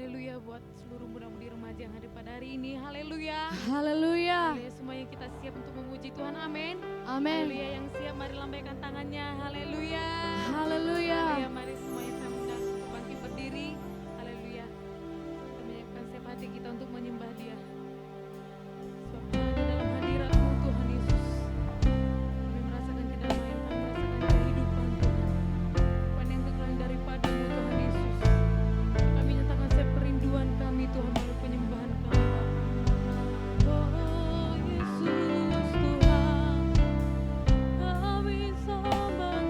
Haleluya buat seluruh muda-mudi remaja yang hadir pada hari ini. Haleluya. Haleluya. Haleluya, semuanya kita siap untuk memuji Tuhan. Amin. Amin. Haleluya, yang siap mari lambaikan tangannya. Haleluya. Haleluya. Haleluya, mari semuanya saya undang untuk bangkit berdiri. Haleluya. Kita menyiapkan setiap hati kita untuk menyembah Dia. Sebab hanya dalam hadirat-Mu Tuhan Yesus, kami merasakan kedamaian, kami merasakan kehidupan Tuhan. Bukan yang kekal daripada-Mu Tuhan Yesus. Kami nyatakan setiap kerinduan kami Tuhan melalui penyembahan kami. Oh Yesus Tuhan, kami sembah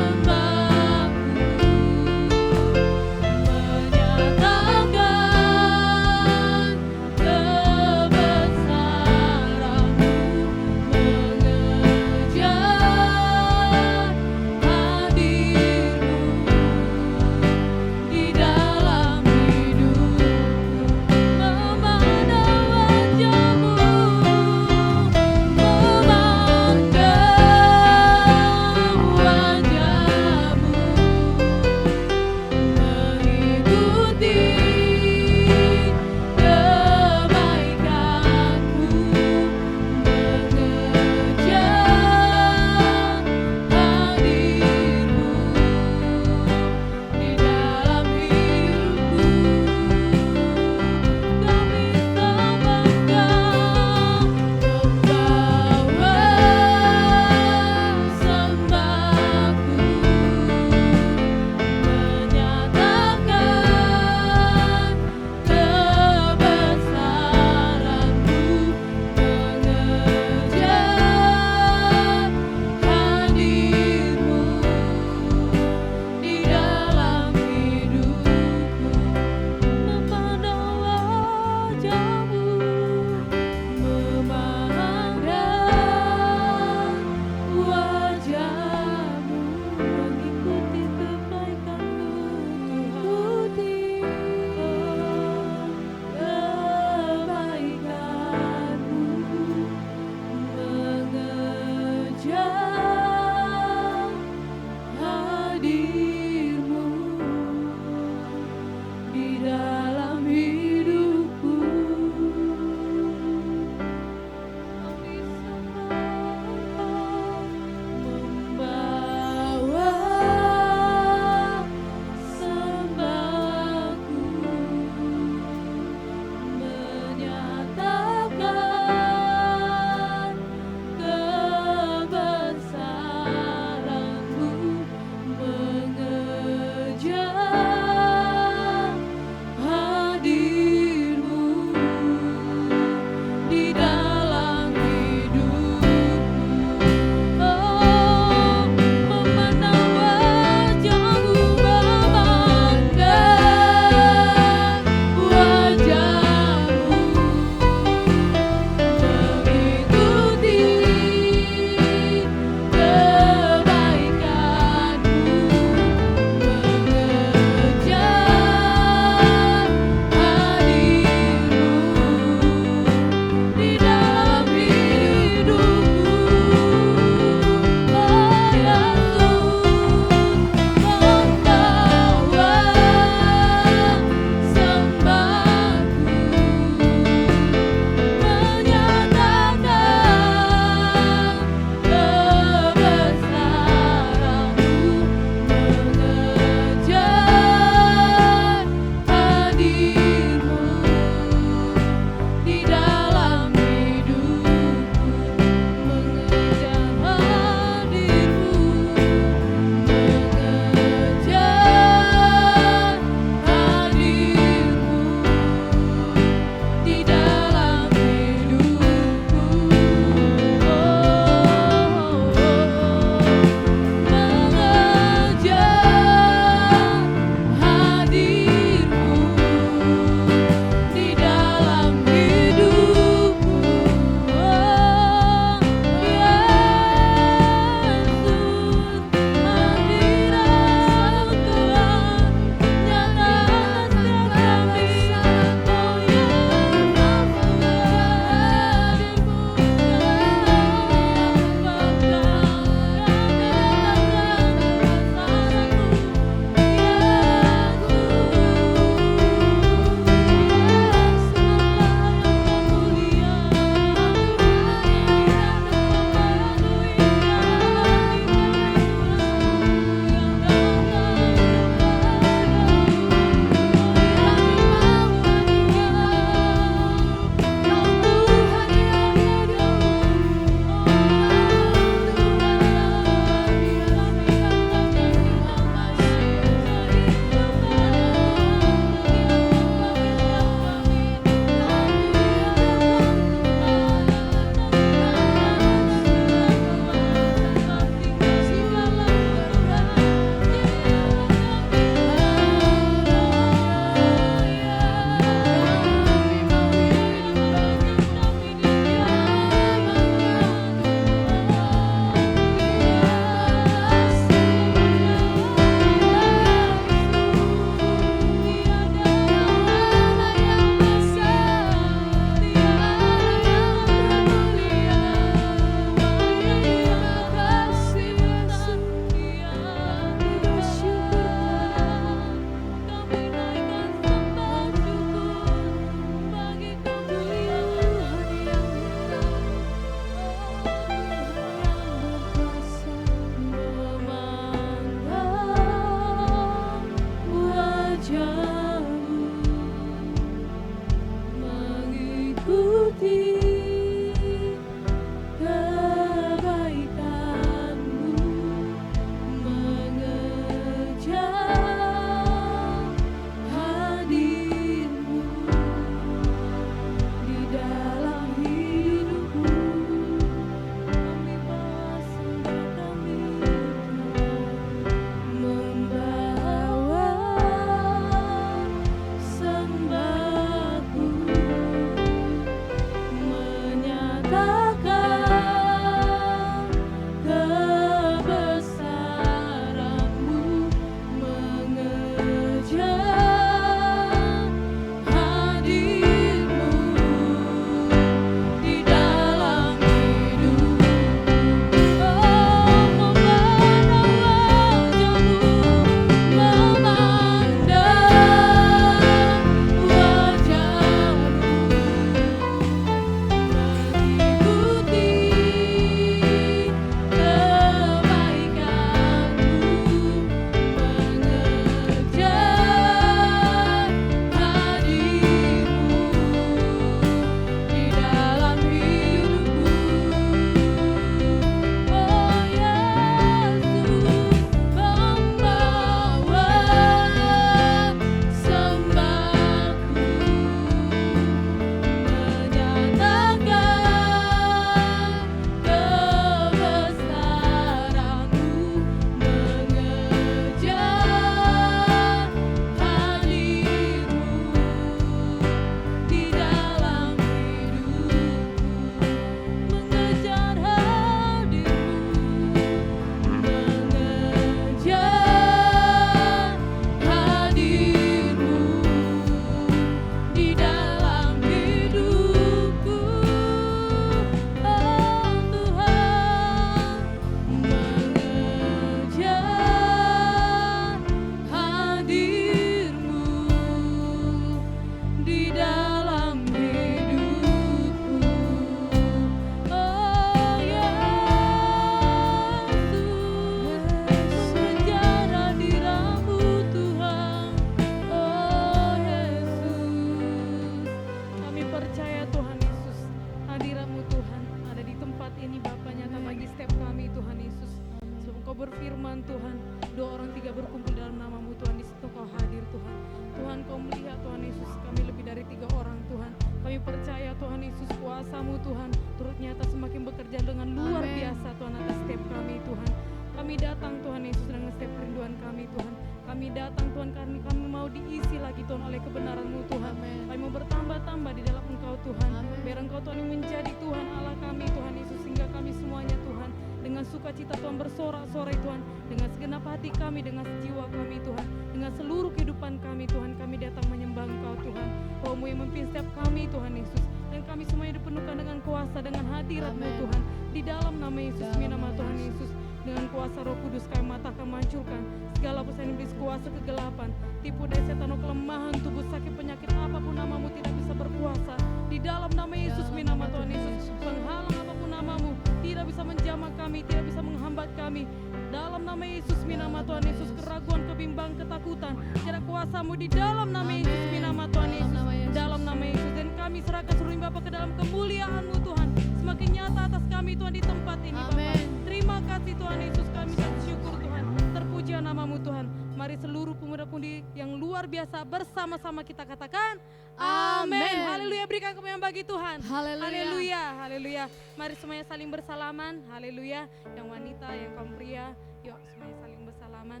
Tuhan turut nyata semakin bekerja dengan luar Amin. biasa Tuhan atas setiap kami Tuhan. Kami datang Tuhan Yesus dengan setiap kerinduan kami Tuhan. Kami datang Tuhan karena kami mau diisi lagi Tuhan oleh kebenaran-Mu Tuhan. Amin. Kami mau bertambah-tambah di dalam Engkau Tuhan. Amin. Biar Engkau Tuhan yang menjadi Tuhan Allah kami Tuhan Yesus, sehingga kami semuanya Tuhan dengan sukacita Tuhan bersorak-sorai Tuhan, dengan segenap hati kami, dengan jiwa kami Tuhan, dengan seluruh kehidupan kami Tuhan, kami datang menyembah Engkau Tuhan. Roh-Mu yang memimpin setiap kami Tuhan Yesus, dan kami semuanya dipenuhkan dengan kuasa, dengan hadirat-Mu Amin. Tuhan. Di dalam nama Yesus, Dalam demi nama nama Tuhan Yesus. Yesus, dengan kuasa Roh Kudus kami matahkan, hancurkan segala pesan iblis, kuasa kegelapan, tipu daya setan, kelemahan tubuh, sakit, penyakit, apapun namamu tidak bisa berkuasa. Di dalam nama Yesus, demi nama Tuhan Yesus, penghalang apapun namamu tidak bisa menjamah kami, tidak bisa menghambat kami. Dalam nama Yesus, demi nama Tuhan Yesus, keraguan, kebimbangan, ketakutan, tidak kuasamu di dalam nama Yesus, demi nama Tuhan Dalam Yesus, nama Yesus. dalam nama Yesus. Dan kami serahkan seluruh Bapa ke dalam kemuliaan-Mu Tuhan, semakin nyata atas kami Tuhan di tempat ini Bapa. Amin. Terima kasih Tuhan Yesus, kami bersyukur Tuhan, terpujilah namamu Tuhan. Mari seluruh pemuda-pemudi yang luar biasa bersama-sama kita katakan amin. Amin. Haleluya, berikan kemuliaan bagi Tuhan. Haleluya. Haleluya, haleluya. Mari semuanya saling bersalaman. Haleluya. Yang wanita, yang kaum pria, yuk semuanya saling bersalaman.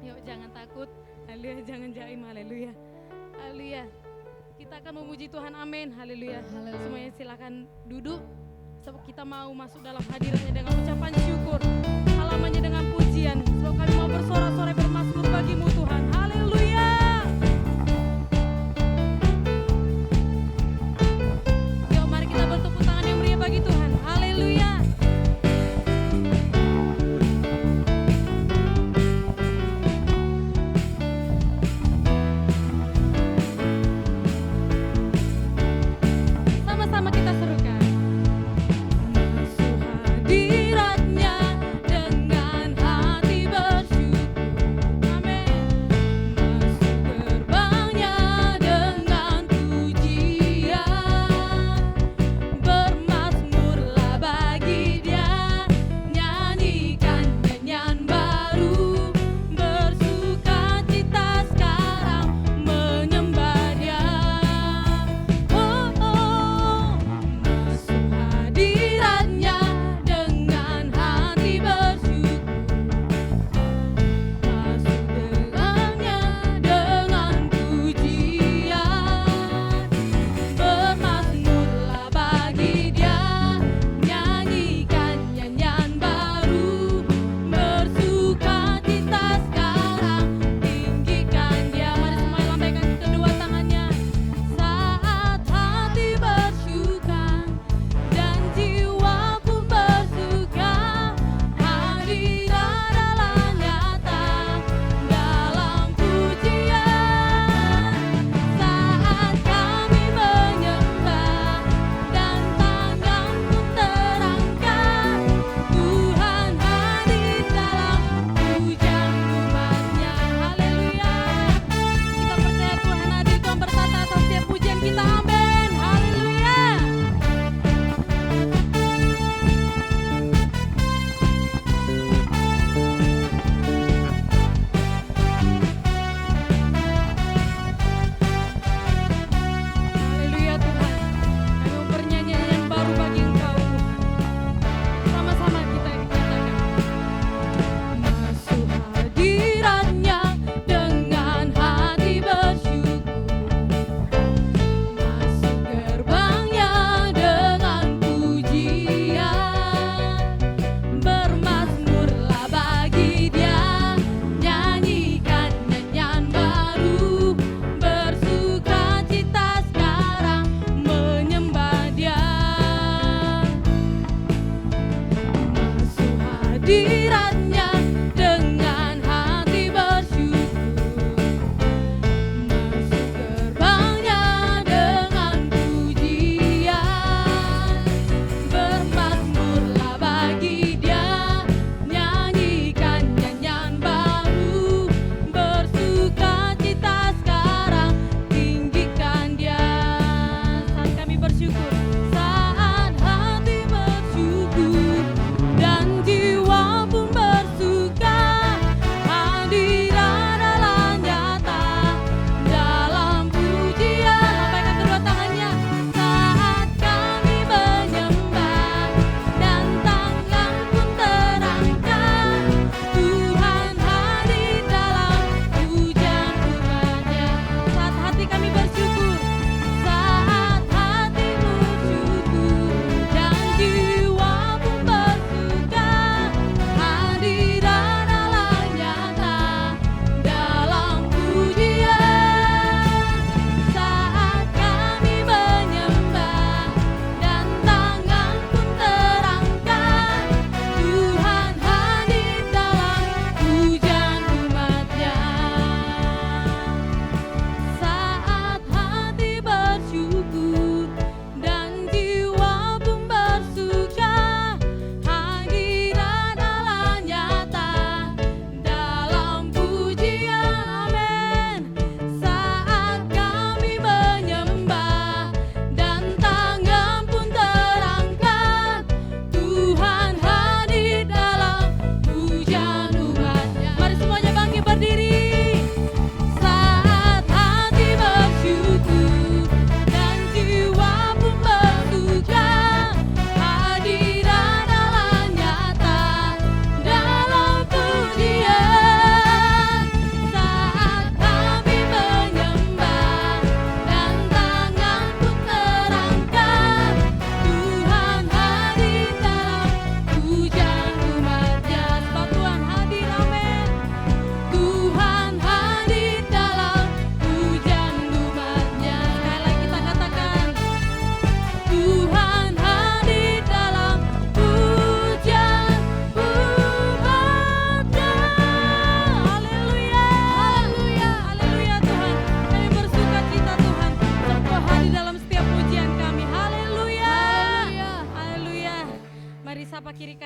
Yuk jangan takut. Haleluya, jangan jaim. Haleluya. Haleluya. Kita akan memuji Tuhan. Amin. Haleluya. Haleluya. Semuanya silakan duduk. Sebab kita mau masuk dalam hadiratnya dengan ucapan syukur, halamannya dengan pujian. Sebab kami mau bersorak-sorai bermazmur bagimu Tuhan. Haleluya. Yuk mari kita bertepuk tangan yang meriah bagi Tuhan. Haleluya. Sama-sama kita serukan. Hadiratnya dengan hati bersyukur. Amin.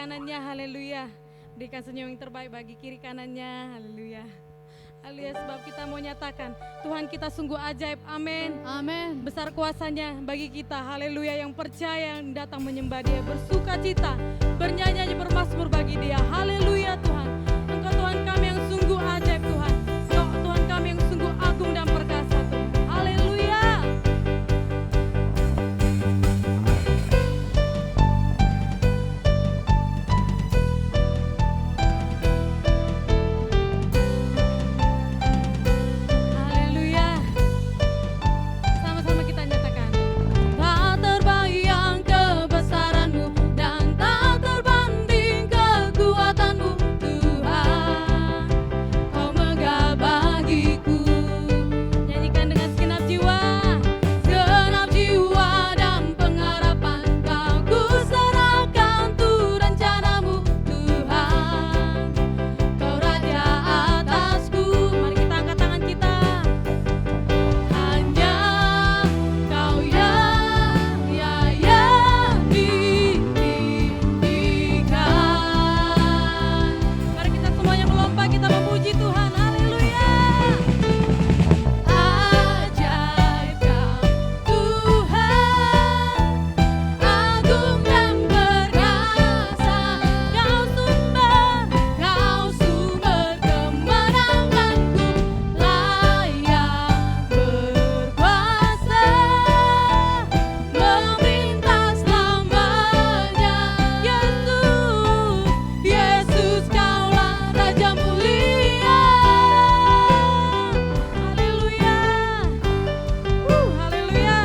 kanannya, haleluya. Berikan senyum yang terbaik bagi kiri kanannya, haleluya. Haleluya, sebab kita mau nyatakan Tuhan kita sungguh ajaib, amin. Amin. Besar kuasanya bagi kita, haleluya. Yang percaya, yang datang menyembah Dia, bersuka cita, bernyanyi, bermazmur bagi Dia, haleluya. Tuhan, Engkau Tuhan kami yang sungguh ajaib, Tuhan. Engkau Tuhan kami yang sungguh agung dan perkasa, Tuhan, haleluya. Haleluya. Sama-sama kita nyatakan. Tak terbayang kebesaran-Mu dan tak terbanding kekuatan-Mu, Tuhan. Kau megah bagiku. Nyanyikan dengan segenap jiwa. Segenap jiwa dan pengharapan Kau ku serahkan tuh rencana-Mu, Tuhan. Kau Raja atasku. Mari kita angkat tangan kita. Hanya Kau yang ditinggikan. Mari kita semuanya melompat, kita memuji Tuhan, haleluya. Ajaib Kau Tuhan, agung dan perkasa. Kau sumber kemenanganku, layak berkuasa, memerintah selamanya. Yesus Kaulah Raja mulia, haleluya. Haleluya.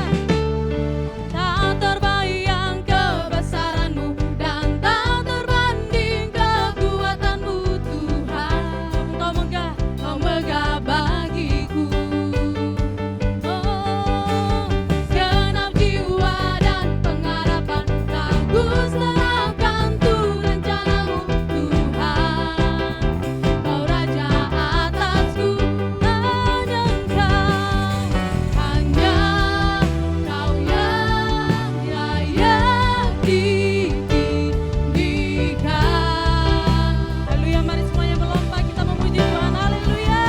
Tak terbayang kebesaran-Mu dan tak terbanding kekuatan-Mu, Tuhan. Kau megah bagiku. Oh, segenap jiwa dan pengharapan Kau ku serahkan tuh rencana-Mu, Tuhan. Kau Raja atasku, hanya Kau yang layak ditinggikan. Haleluya, mari semuanya melompat, kita memuji Tuhan, haleluya.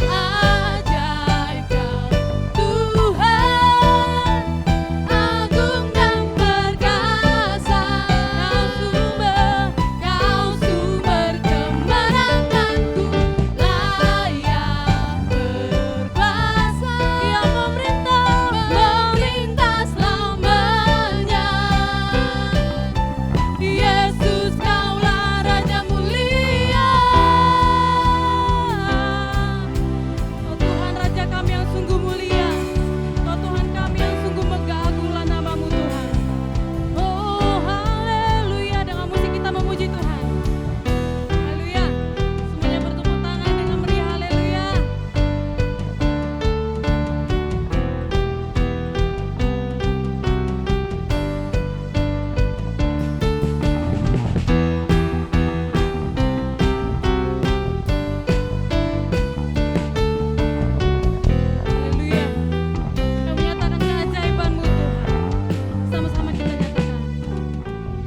Ajaib Kau Tuhan, agung dan perkasa. Kau sumber kemenanganku, layak berkuasa, yang memerintah selamanya. Yesus Kaulah Raja mulia. Oh Tuhan, Raja kami yang sungguh mulia. Oh Tuhan kami yang sungguh megah, agunglah nama-Mu, Tuhan. Oh haleluya, dengan musik kita memuji Tuhan, haleluya. Semuanya bertepuk tangan dengan meriah, haleluya. Haleluya. Kau menyatakan keajaiban-Mu, Tuhan. Sama-sama kita nyatakan.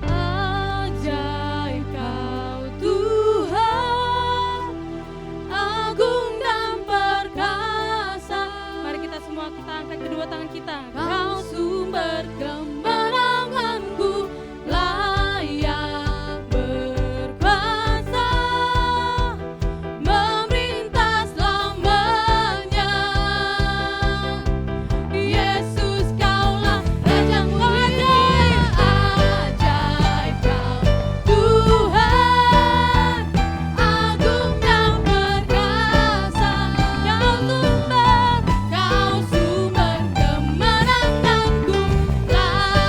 Ajaib Kau Tuhan, agung dan perkasa. Mari kita semua, kita angkat kedua tangan kita. Kau sumber kemenanganku, layak berkuasa, memerintah selamanya. Yesus Kaulah Raja mulia. Ajaib Kau Tuhan, agung dan perkasa. Kau sumber kemenanganku, layak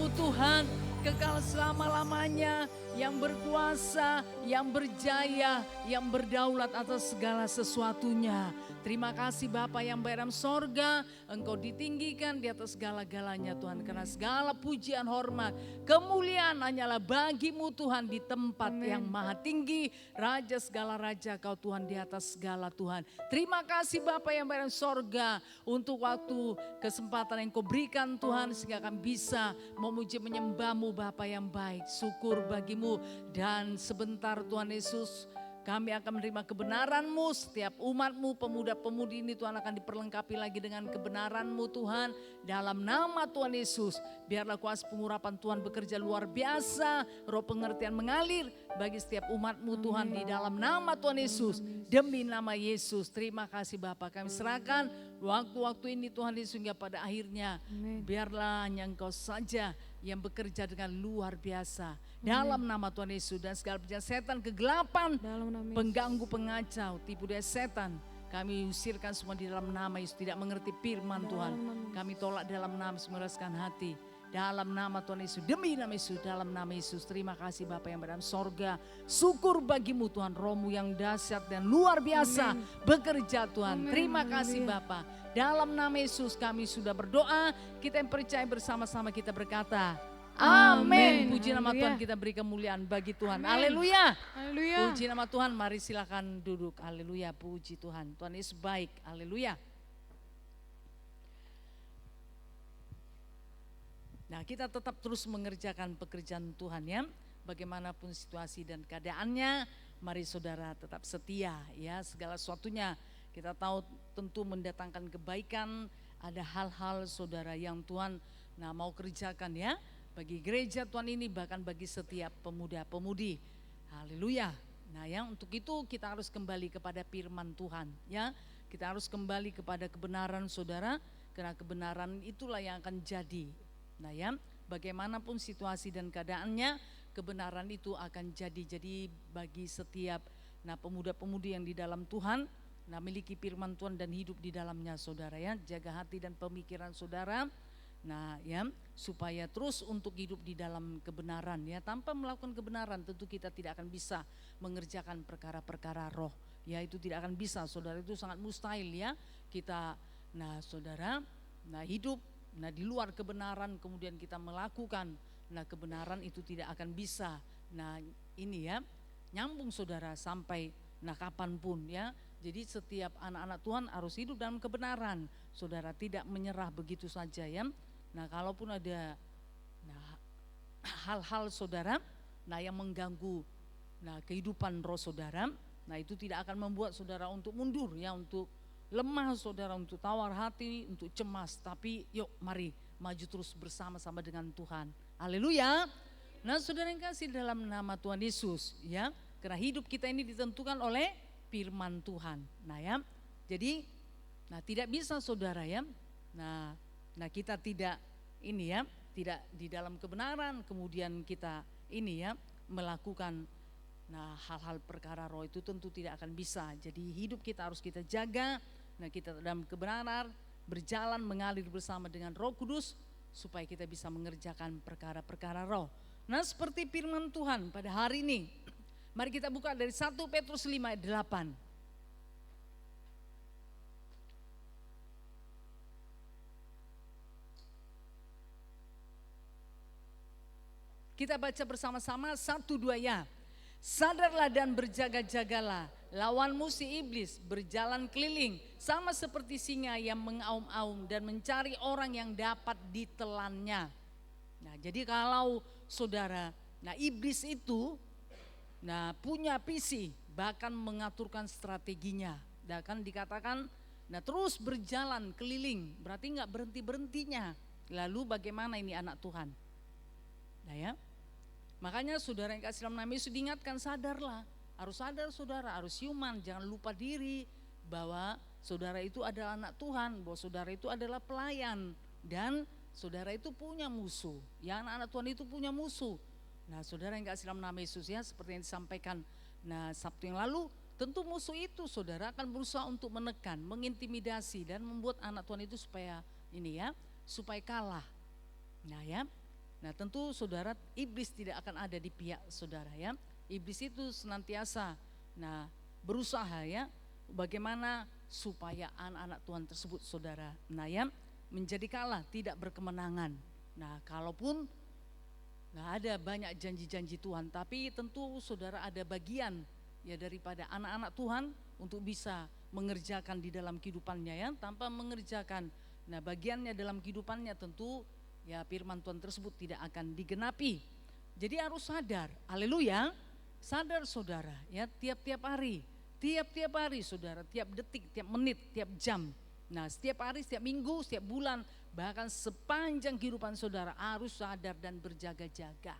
bagimu Tuhan, kekal selama-lamanya, yang berkuasa, yang berjaya, yang berdaulat atas segala sesuatunya. Terima kasih Bapa yang dalam sorga, Engkau ditinggikan di atas segala-galanya Tuhan. Karena segala pujian, hormat, kemuliaan hanyalah bagimu Tuhan di tempat yang maha tinggi. Raja segala raja Kau Tuhan di atas segala Tuhan. Terima kasih Bapa yang dalam sorga untuk waktu kesempatan yang Kau berikan Tuhan. Sehingga kami bisa memuji menyembah-Mu Bapa yang baik. Syukur bagimu dan sebentar Tuhan Yesus. Kami akan menerima kebenaran-Mu, setiap umat-Mu, pemuda-pemudi ini Tuhan akan diperlengkapi lagi dengan kebenaran-Mu Tuhan. Dalam nama Tuhan Yesus, biarlah kuasa pengurapan Tuhan bekerja luar biasa. Roh pengertian mengalir bagi setiap umat-Mu Tuhan di dalam nama Tuhan Yesus. Demi nama Yesus, terima kasih Bapa. Kami serahkan waktu-waktu ini Tuhan Yesus hingga pada akhirnya. Biarlah hanya Engkau saja yang bekerja dengan luar biasa. Dalam nama Tuhan Yesus dan segala perjalanan setan, kegelapan, pengganggu, pengacau, tipu daya setan, kami usirkan semua di dalam nama Yesus. Tidak mengerti firman Tuhan, kami tolak dalam nama Yesus, meraskan hati. Dalam nama Tuhan Yesus, demi nama Yesus, dalam nama Yesus. Terima kasih Bapa yang dalam sorga. Syukur bagimu Tuhan, Roh-Mu yang dahsyat dan luar biasa bekerja Tuhan. Terima kasih Bapa. Dalam nama Yesus kami sudah berdoa. Kita yang percaya bersama-sama kita berkata, amin. Puji nama Tuhan, kita beri kemuliaan bagi Tuhan. Haleluya. Puji nama Tuhan, mari silakan duduk. Haleluya, puji Tuhan. Tuhan Yesus baik. Haleluya. Nah, kita tetap terus mengerjakan pekerjaan Tuhan ya. Bagaimanapun situasi dan keadaannya, mari saudara tetap setia ya. Segala sesuatunya kita tahu tentu mendatangkan kebaikan. Ada hal-hal saudara yang Tuhan mau kerjakan ya. Bagi gereja Tuhan ini, bahkan bagi setiap pemuda-pemudi. Haleluya. Nah ya, untuk itu kita harus kembali kepada firman Tuhan ya. Kita harus kembali kepada kebenaran saudara. Karena kebenaran itulah yang akan jadi. Nah ya, bagaimanapun situasi dan keadaannya, kebenaran itu akan jadi. Jadi bagi setiap pemuda-pemudi yang di dalam Tuhan, memiliki firman Tuhan dan hidup di dalamnya saudara ya. Jaga hati dan pemikiran saudara. Nah ya, supaya terus untuk hidup di dalam kebenaran ya. Tanpa melakukan kebenaran tentu kita tidak akan bisa mengerjakan perkara-perkara roh. Ya itu tidak akan bisa saudara, itu sangat mustahil ya. Kita saudara hidup di luar kebenaran kemudian kita melakukan kebenaran itu tidak akan bisa. Nah ini ya, nyambung saudara sampai kapanpun ya. Jadi setiap anak-anak Tuhan harus hidup dalam kebenaran. Saudara tidak menyerah begitu saja ya. Nah kalaupun ada hal-hal saudara yang mengganggu kehidupan roh saudara, itu tidak akan membuat saudara untuk mundur ya, untuk lemah saudara, untuk tawar hati, untuk cemas. Tapi yuk mari maju terus bersama-sama dengan Tuhan. Haleluya. Nah saudara yang kasih dalam nama Tuhan Yesus ya. Karena hidup kita ini ditentukan oleh firman Tuhan. Nah ya, jadi tidak bisa saudara ya. Nah kita tidak ini ya, tidak di dalam kebenaran kemudian kita ini ya melakukan hal-hal perkara roh itu tentu tidak akan bisa. Jadi hidup kita harus kita jaga. Kita dalam kebenaran berjalan mengalir bersama dengan Roh Kudus supaya kita bisa mengerjakan perkara-perkara roh. Nah seperti firman Tuhan pada hari ini, mari kita buka dari 1 Petrus 5 ayat 8. Kita baca bersama-sama 1, 2 ya. Sadarlah dan berjaga-jagalah, lawanmu si iblis berjalan keliling sama seperti singa yang mengaum-aum dan mencari orang yang dapat ditelannya. Jadi kalau saudara, iblis itu punya visi, bahkan mengaturkan strateginya. Kan dikatakan terus berjalan keliling, berarti nggak berhenti-berhentinya. Lalu bagaimana ini anak Tuhan? Ya. Makanya saudara yang kasih dalam nama Yesus diingatkan, sadarlah. Harus sadar saudara, harus human, jangan lupa diri bahwa saudara itu adalah anak Tuhan, bahwa saudara itu adalah pelayan dan saudara itu punya musuh. Ya anak-anak Tuhan itu punya musuh. Saudara yang kasih dalam nama Yesus ya, seperti yang disampaikan Sabtu yang lalu, tentu musuh itu saudara akan berusaha untuk menekan, mengintimidasi dan membuat anak Tuhan itu supaya ini ya, supaya kalah. Ya. Nah tentu saudara, iblis tidak akan ada di pihak saudara ya. Iblis itu senantiasa berusaha ya, bagaimana supaya anak-anak Tuhan tersebut saudara menjadi kalah, tidak berkemenangan. Nah kalaupun nggak ada banyak janji-janji Tuhan, tapi tentu saudara ada bagian ya daripada anak-anak Tuhan untuk bisa mengerjakan di dalam kehidupannya ya. Tanpa mengerjakan bagiannya dalam kehidupannya, tentu ya firman Tuhan tersebut tidak akan digenapi. Jadi harus sadar, haleluya, sadar saudara ya, tiap-tiap hari saudara, tiap detik, tiap menit, tiap jam. Nah setiap hari, setiap minggu, setiap bulan, bahkan sepanjang kehidupan saudara harus sadar dan berjaga-jaga.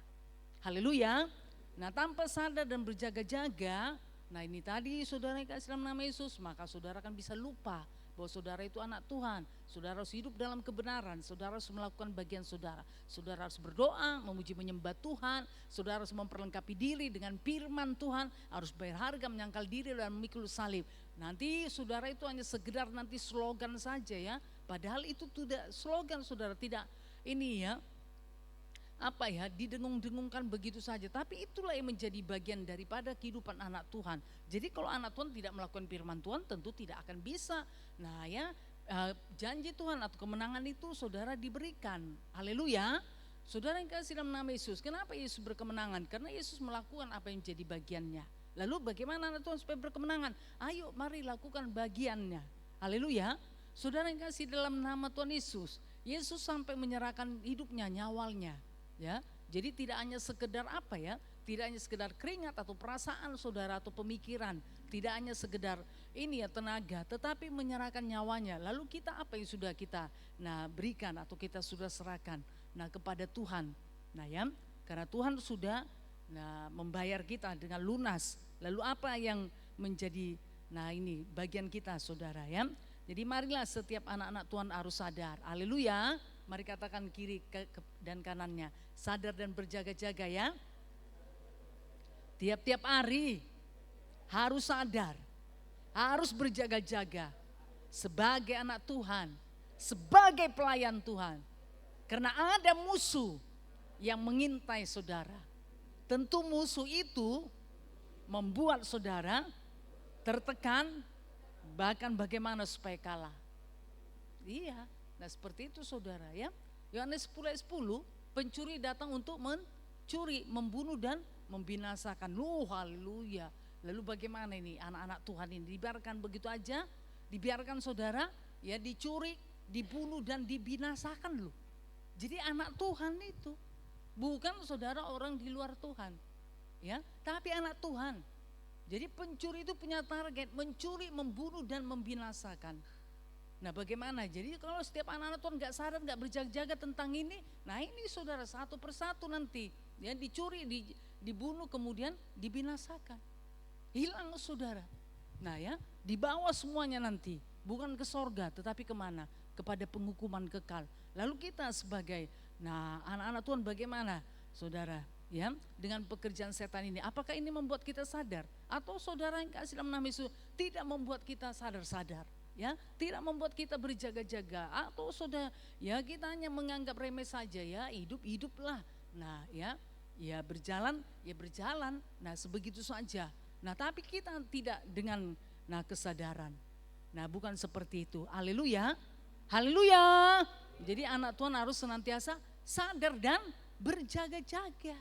Haleluya. Nah tanpa sadar dan berjaga-jaga, nah ini tadi saudara yang kasih dalam nama Yesus, maka saudara akan bisa lupa bahwa saudara itu anak Tuhan. Saudara harus hidup dalam kebenaran, saudara harus melakukan bagian saudara. Saudara harus berdoa, memuji menyembah Tuhan, saudara harus memperlengkapi diri dengan firman Tuhan, harus berharga, menyangkal diri dan memikul salib. Nanti saudara itu hanya sekedar nanti slogan saja ya, padahal itu tidak slogan saudara, tidak ini ya, didengung-dengungkan begitu saja. Tapi itulah yang menjadi bagian daripada kehidupan anak Tuhan. Jadi kalau anak Tuhan tidak melakukan firman Tuhan, tentu tidak akan bisa. Nah ya, janji Tuhan atau kemenangan itu saudara diberikan. Haleluya. Saudara yang kasih dalam nama Yesus, kenapa Yesus berkemenangan? Karena Yesus melakukan apa yang menjadi bagiannya. Lalu bagaimana anak Tuhan supaya berkemenangan? Ayo mari lakukan bagiannya. Haleluya. Saudara yang kasih dalam nama Tuhan Yesus, Yesus sampai menyerahkan hidupnya, nyawanya. Ya, jadi tidak hanya sekedar tidak hanya sekedar keringat atau perasaan saudara atau pemikiran, tidak hanya sekedar ini ya tenaga, tetapi menyerahkan nyawanya. Lalu kita apa yang sudah kita berikan atau kita sudah serahkan kepada Tuhan. Nah ya, karena Tuhan sudah membayar kita dengan lunas. Lalu apa yang menjadi ini bagian kita saudara ya. Jadi marilah setiap anak-anak Tuhan harus sadar. Haleluya. Mari katakan kiri dan kanannya, sadar dan berjaga-jaga ya. Tiap-tiap hari harus sadar, harus berjaga-jaga sebagai anak Tuhan, sebagai pelayan Tuhan. Karena ada musuh yang mengintai saudara. Tentu musuh itu membuat saudara tertekan, bahkan bagaimana supaya kalah. Iya. Nah seperti itu saudara ya. Yohanes 10 ayat 10, pencuri datang untuk mencuri, membunuh dan membinasakan. Haleluya. Lalu bagaimana ini anak-anak Tuhan ini dibiarkan begitu aja? Dibiarkan saudara ya dicuri, dibunuh dan dibinasakan loh. Jadi anak Tuhan itu bukan saudara orang di luar Tuhan ya, tapi anak Tuhan. Jadi pencuri itu punya target mencuri, membunuh dan membinasakan. Nah bagaimana? Jadi kalau setiap anak-anak Tuhan gak sadar, gak berjaga-jaga tentang ini, nah ini saudara satu persatu nanti ya dicuri, dibunuh kemudian dibinasakan. Hilang saudara. Nah ya, dibawa semuanya nanti, bukan ke sorga tetapi kemana? Kepada penghukuman kekal. Lalu kita sebagai anak-anak Tuhan bagaimana saudara ya dengan pekerjaan setan ini? Apakah ini membuat kita sadar? Atau saudara yang kasih dalam nama Yesus tidak membuat kita sadar-sadar? Ya, tidak membuat kita berjaga-jaga, atau sudah ya kita hanya menganggap remeh saja ya, hiduplah. Nah ya berjalan. Nah sebegitu saja. Nah tapi kita tidak dengan kesadaran. Nah bukan seperti itu. Haleluya. Haleluya. Jadi anak Tuhan harus senantiasa sadar dan berjaga-jaga.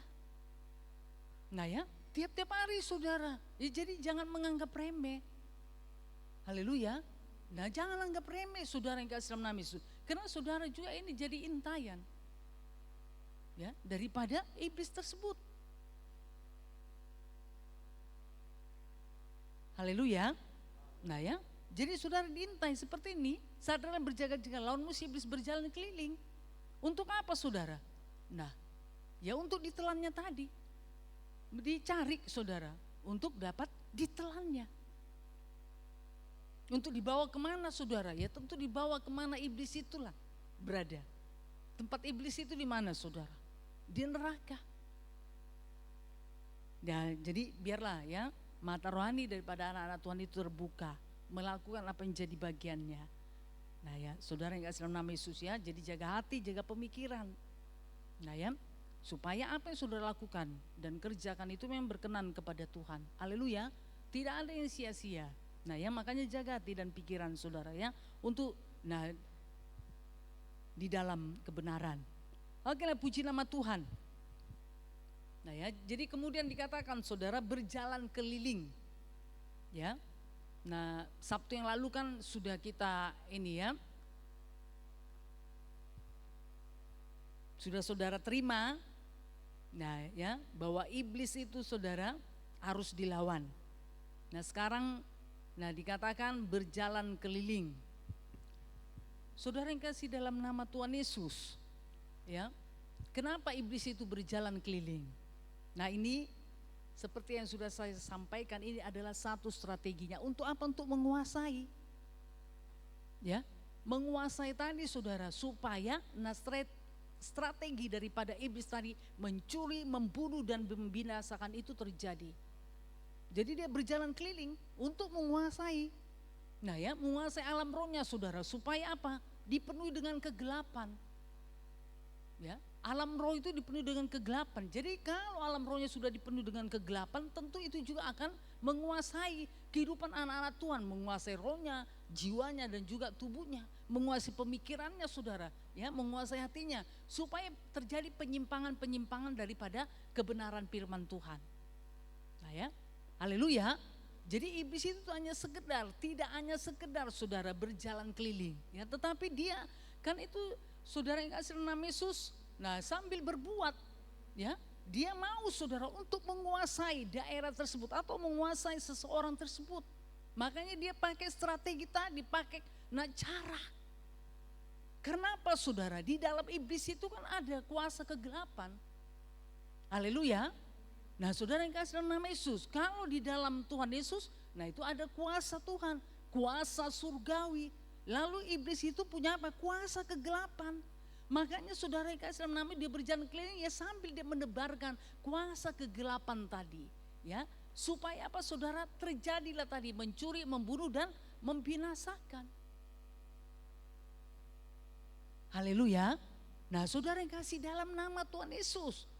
Nah ya, tiap-tiap hari saudara. Ya, jadi jangan menganggap remeh. Haleluya. Nah jangan anggap remeh saudara yang kasih dalam nama Yesus. Karena saudara juga ini jadi intayan ya daripada iblis tersebut. Haleluya. Nah ya, jadi saudara diintai seperti ini, sadar dan berjaga-jaga, lawan musuh iblis berjalan keliling. Untuk apa saudara? Nah ya untuk ditelannya tadi, dicari saudara untuk dapat ditelannya. Untuk dibawa kemana saudara? Ya tentu dibawa kemana iblis itulah berada. Tempat iblis itu di mana saudara? Di neraka. Ya, jadi biarlah ya mata rohani daripada anak-anak Tuhan itu terbuka, melakukan apa yang jadi bagiannya. Nah ya saudara yang kasih dalam nama Yesus ya, jadi jaga hati, jaga pemikiran. Nah ya, supaya apa yang saudara lakukan dan kerjakan itu memang berkenan kepada Tuhan. Haleluya. Tidak ada yang sia-sia. Nah ya, makanya jaga hati dan pikiran saudara ya untuk di dalam kebenaran. Oke lah, puji nama Tuhan. Nah ya, jadi kemudian dikatakan saudara berjalan keliling. Ya. Nah, Sabtu yang lalu kan sudah kita ini ya. Sudah saudara terima. Nah, ya, bahwa iblis itu saudara harus dilawan. Nah, sekarang dikatakan berjalan keliling. Saudara yang kasih dalam nama Tuhan Yesus. Ya. Kenapa iblis itu berjalan keliling? Nah, ini seperti yang sudah saya sampaikan, ini adalah satu strateginya. Untuk apa? Untuk menguasai. Ya, menguasai tadi saudara, supaya strategi daripada iblis tadi mencuri, membunuh dan membinasakan itu terjadi. Jadi dia berjalan keliling untuk menguasai. Nah ya, menguasai alam rohnya saudara, supaya apa? Dipenuhi dengan kegelapan. Ya, alam roh itu dipenuhi dengan kegelapan. Jadi kalau alam rohnya sudah dipenuhi dengan kegelapan, tentu itu juga akan menguasai kehidupan anak-anak Tuhan, menguasai rohnya, jiwanya dan juga tubuhnya, menguasai pemikirannya saudara, ya, menguasai hatinya, supaya terjadi penyimpangan-penyimpangan daripada kebenaran firman Tuhan. Nah ya, haleluya. Jadi iblis itu tidak hanya sekedar saudara berjalan keliling, ya, tetapi dia kan itu saudara yang kasih nama Yesus, nah sambil berbuat, ya, dia mau saudara untuk menguasai daerah tersebut atau menguasai seseorang tersebut. Makanya dia pakai strategi tadi, pakai cara. Kenapa saudara? Di dalam iblis itu kan ada kuasa kegelapan. Haleluya. Nah saudara yang kasih nama Yesus, kalau di dalam Tuhan Yesus, nah itu ada kuasa Tuhan, kuasa surgawi. Lalu iblis itu punya apa? Kuasa kegelapan. Makanya saudara yang kasih namanya dia berjalan keliling ya sambil dia menebarkan kuasa kegelapan tadi. Ya, supaya apa saudara? Terjadilah tadi mencuri, membunuh dan membinasakan. Haleluya. Nah saudara yang kasih dalam nama Tuhan Yesus.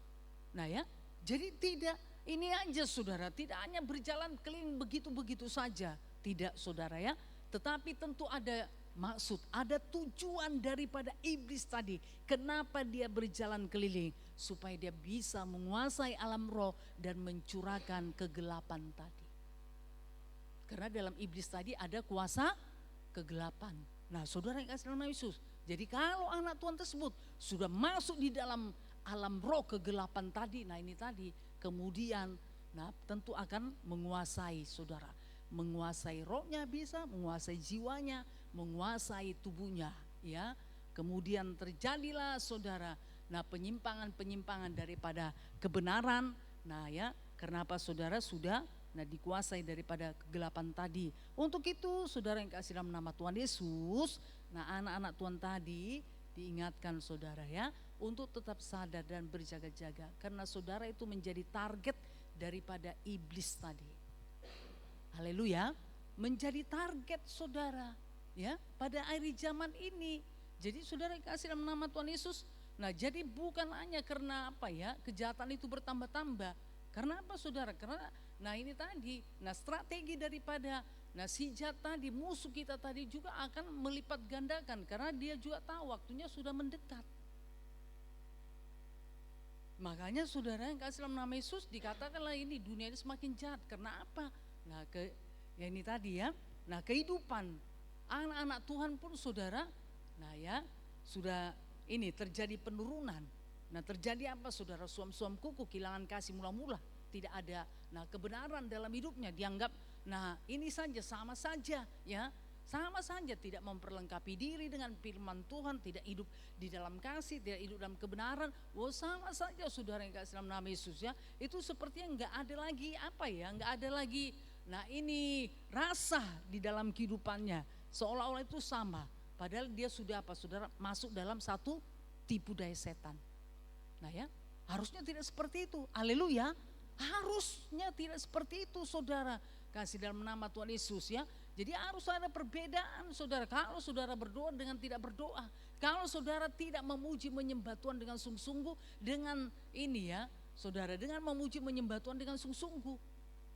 Nah ya, jadi tidak ini aja saudara, tidak hanya berjalan keliling begitu-begitu saja. Tidak saudara ya. Tetapi tentu ada maksud, ada tujuan daripada iblis tadi. Kenapa dia berjalan keliling? Supaya dia bisa menguasai alam roh dan mencurahkan kegelapan tadi. Karena dalam iblis tadi ada kuasa kegelapan. Nah saudara yang kasih nama Yesus. Jadi kalau anak Tuhan tersebut sudah masuk di dalam alam roh kegelapan tadi. Nah ini tadi kemudian tentu akan menguasai saudara. Menguasai rohnya bisa, menguasai jiwanya, menguasai tubuhnya, ya. Kemudian terjadilah saudara, penyimpangan-penyimpangan daripada kebenaran. Nah ya, kenapa saudara sudah dikuasai daripada kegelapan tadi. Untuk itu saudara yang kasih dalam nama Tuhan Yesus, anak-anak Tuhan tadi diingatkan saudara ya, untuk tetap sadar dan berjaga-jaga. Karena saudara itu menjadi target daripada iblis tadi. Haleluya, menjadi target saudara ya pada akhir zaman ini. Jadi saudara kasih dalam nama Tuhan Yesus. Nah jadi bukan hanya karena apa ya kejahatan itu bertambah-tambah. Karena apa saudara? Karena ini tadi, strategi daripada si jahat tadi, musuh kita tadi juga akan melipat gandakan. Karena dia juga tahu waktunya sudah mendekat. Makanya saudara yang kasih dalam nama Yesus dikatakanlah ini dunia ini semakin jahat. Karena apa? Ini tadi ya. Kehidupan anak-anak Tuhan pun saudara, sudah ini terjadi penurunan. Terjadi apa saudara? Suam-suam kuku, kehilangan kasih mula-mula, tidak ada kebenaran dalam hidupnya, dianggap ini saja sama saja ya. Sama saja tidak memperlengkapi diri dengan firman Tuhan, tidak hidup di dalam kasih, tidak hidup dalam kebenaran. Sama saja saudara yang kasih dalam nama Yesus ya. Itu sepertinya enggak ada lagi enggak ada lagi ini rasa di dalam kehidupannya. Seolah-olah itu sama. Padahal dia sudah saudara masuk dalam satu tipu daya setan. Harusnya tidak seperti itu. Haleluya. Harusnya tidak seperti itu saudara. Kasih dalam nama Tuhan Yesus ya. Jadi harus ada perbedaan saudara. Kalau saudara berdoa dengan tidak berdoa. Kalau saudara tidak memuji menyembah Tuhan dengan sungguh-sungguh. Dengan ini ya saudara, dengan memuji menyembah Tuhan dengan sungguh-sungguh.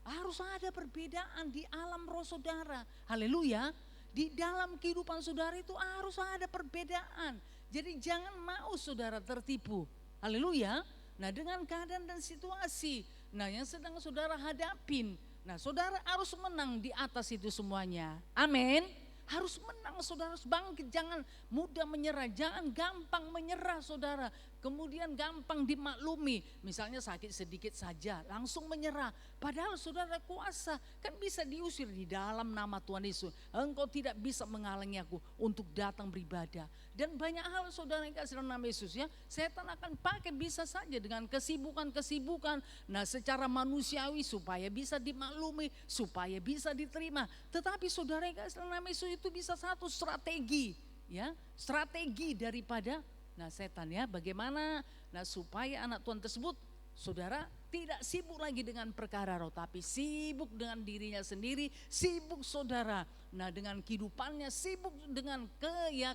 Harus ada perbedaan di alam roh saudara. Haleluya. Di dalam kehidupan saudara itu harus ada perbedaan. Jadi jangan mau saudara tertipu. Haleluya. Nah dengan keadaan dan situasi. Nah yang sedang saudara hadapin. Nah saudara harus menang di atas itu semuanya. Amin. Harus menang saudara, harus bangkit. Jangan mudah menyerah, jangan gampang menyerah saudara. Kemudian gampang dimaklumi. Misalnya sakit sedikit saja langsung menyerah. Padahal saudara kuasa kan bisa diusir di dalam nama Tuhan Yesus. Engkau tidak bisa menghalangi aku untuk datang beribadah. Dan banyak hal saudara yang kasih dalam nama Yesus ya. Setan akan pakai bisa saja dengan kesibukan-kesibukan. Nah secara manusiawi supaya bisa dimaklumi, supaya bisa diterima. Tetapi saudara yang kasih dalam nama Yesus itu bisa satu strategi. Ya, strategi daripada setan ya, bagaimana supaya anak Tuhan tersebut saudara tidak sibuk lagi dengan perkara roh, tapi sibuk dengan dirinya sendiri, sibuk saudara dengan kehidupannya, sibuk dengan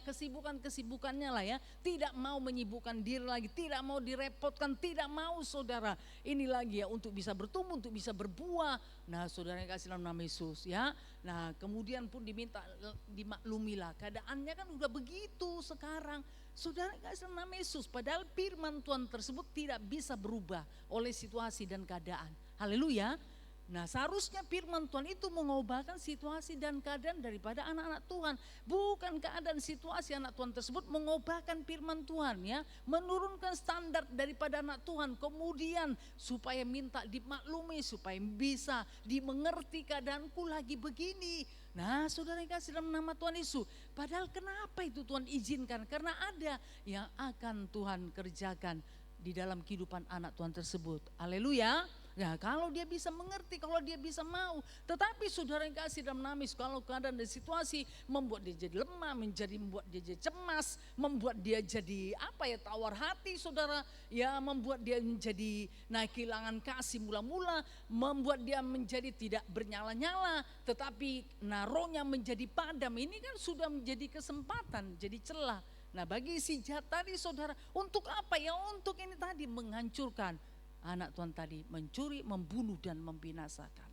kesibukan-kesibukannya lah ya, tidak mau menyibukkan diri lagi, tidak mau direpotkan, tidak mau saudara ini lagi ya untuk bisa bertumbuh, untuk bisa berbuah. Nah saudara yang kasih dalam nama Yesus ya. Nah kemudian pun diminta dimaklumilah, keadaannya kan udah begitu sekarang. Saudara kasih nama Yesus, padahal firman Tuhan tersebut tidak bisa berubah oleh situasi dan keadaan. Haleluya. Nah seharusnya firman Tuhan itu mengubahkan situasi dan keadaan daripada anak-anak Tuhan. Bukan keadaan situasi anak Tuhan tersebut mengubahkan firman Tuhan ya. Menurunkan standar daripada anak Tuhan. Kemudian supaya minta dimaklumi, supaya bisa dimengerti keadaanku lagi begini. Nah saudara yang kasih dalam nama Tuhan Yesus. Padahal kenapa itu Tuhan izinkan? Karena ada yang akan Tuhan kerjakan di dalam kehidupan anak Tuhan tersebut. Haleluya. Nah kalau dia bisa mengerti, kalau dia bisa mau. Tetapi saudara yang kasih dalam nama Yesus, kalau keadaan dan situasi membuat dia jadi lemah, membuat dia jadi cemas, membuat dia jadi tawar hati saudara. Ya membuat dia menjadi kehilangan kasih mula-mula, membuat dia menjadi tidak bernyala-nyala. Tetapi rohnya menjadi padam, ini kan sudah menjadi kesempatan, jadi celah. Nah bagi si jahat tadi saudara, untuk apa ya? Untuk ini tadi menghancurkan anak Tuhan tadi, mencuri, membunuh dan membinasakan.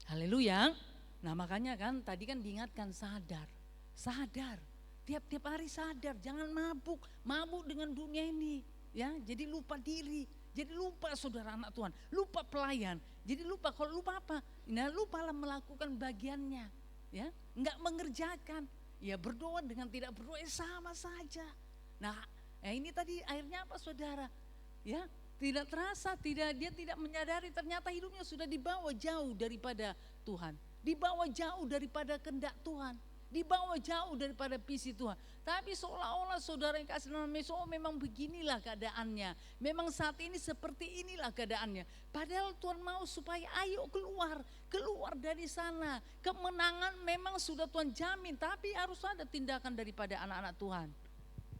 Haleluya. Nah makanya kan tadi kan diingatkan sadar. Tiap-tiap hari sadar, jangan mabuk dengan dunia ini. Ya, jadi lupa diri, jadi lupa saudara anak Tuhan, lupa pelayan. Jadi lupa, kalau lupa apa? Nah lupalah melakukan bagiannya. Ya, enggak mengerjakan. Ya berdoa dengan tidak berdoa sama saja. Nah ini tadi akhirnya apa saudara? Ya tidak terasa, dia tidak menyadari ternyata hidupnya sudah dibawa jauh daripada Tuhan. Dibawa jauh daripada kehendak Tuhan. Dibawa jauh daripada visi Tuhan. Tapi seolah-olah saudara yang kasih nama Yesus, memang beginilah keadaannya. Memang saat ini seperti inilah keadaannya. Padahal Tuhan mau supaya ayo keluar dari sana. Kemenangan memang sudah Tuhan jamin, tapi harus ada tindakan daripada anak-anak Tuhan.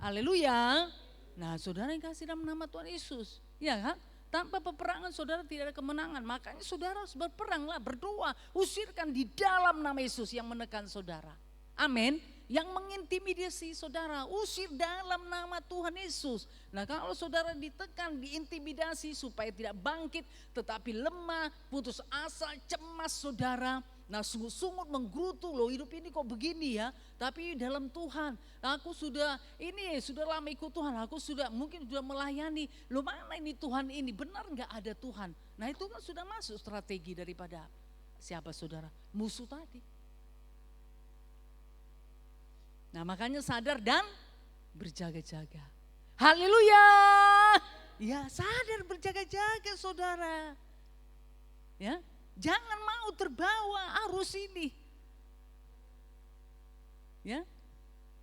Haleluya. Nah saudara yang kasih dalam nama Tuhan Yesus, ya kan? Tanpa peperangan saudara tidak ada kemenangan. Makanya saudara harus berperanglah, berdoa, usirkan di dalam nama Yesus yang menekan saudara. Amin. Yang mengintimidasi saudara, usir dalam nama Tuhan Yesus. Nah kalau saudara ditekan, diintimidasi supaya tidak bangkit, tetapi lemah, putus asa, cemas saudara. Nah sungguh-sungguh menggerutu, loh hidup ini kok begini ya. Tapi dalam Tuhan, aku sudah lama ikut Tuhan, aku mungkin sudah melayani. Loh mana ini Tuhan ini, benar gak ada Tuhan? Nah itu kan sudah masuk strategi daripada siapa saudara? Musuh tadi. Nah makanya sadar dan berjaga-jaga. Haleluya. Ya sadar berjaga-jaga saudara. Ya, jangan mau terbawa arus ini. Ya.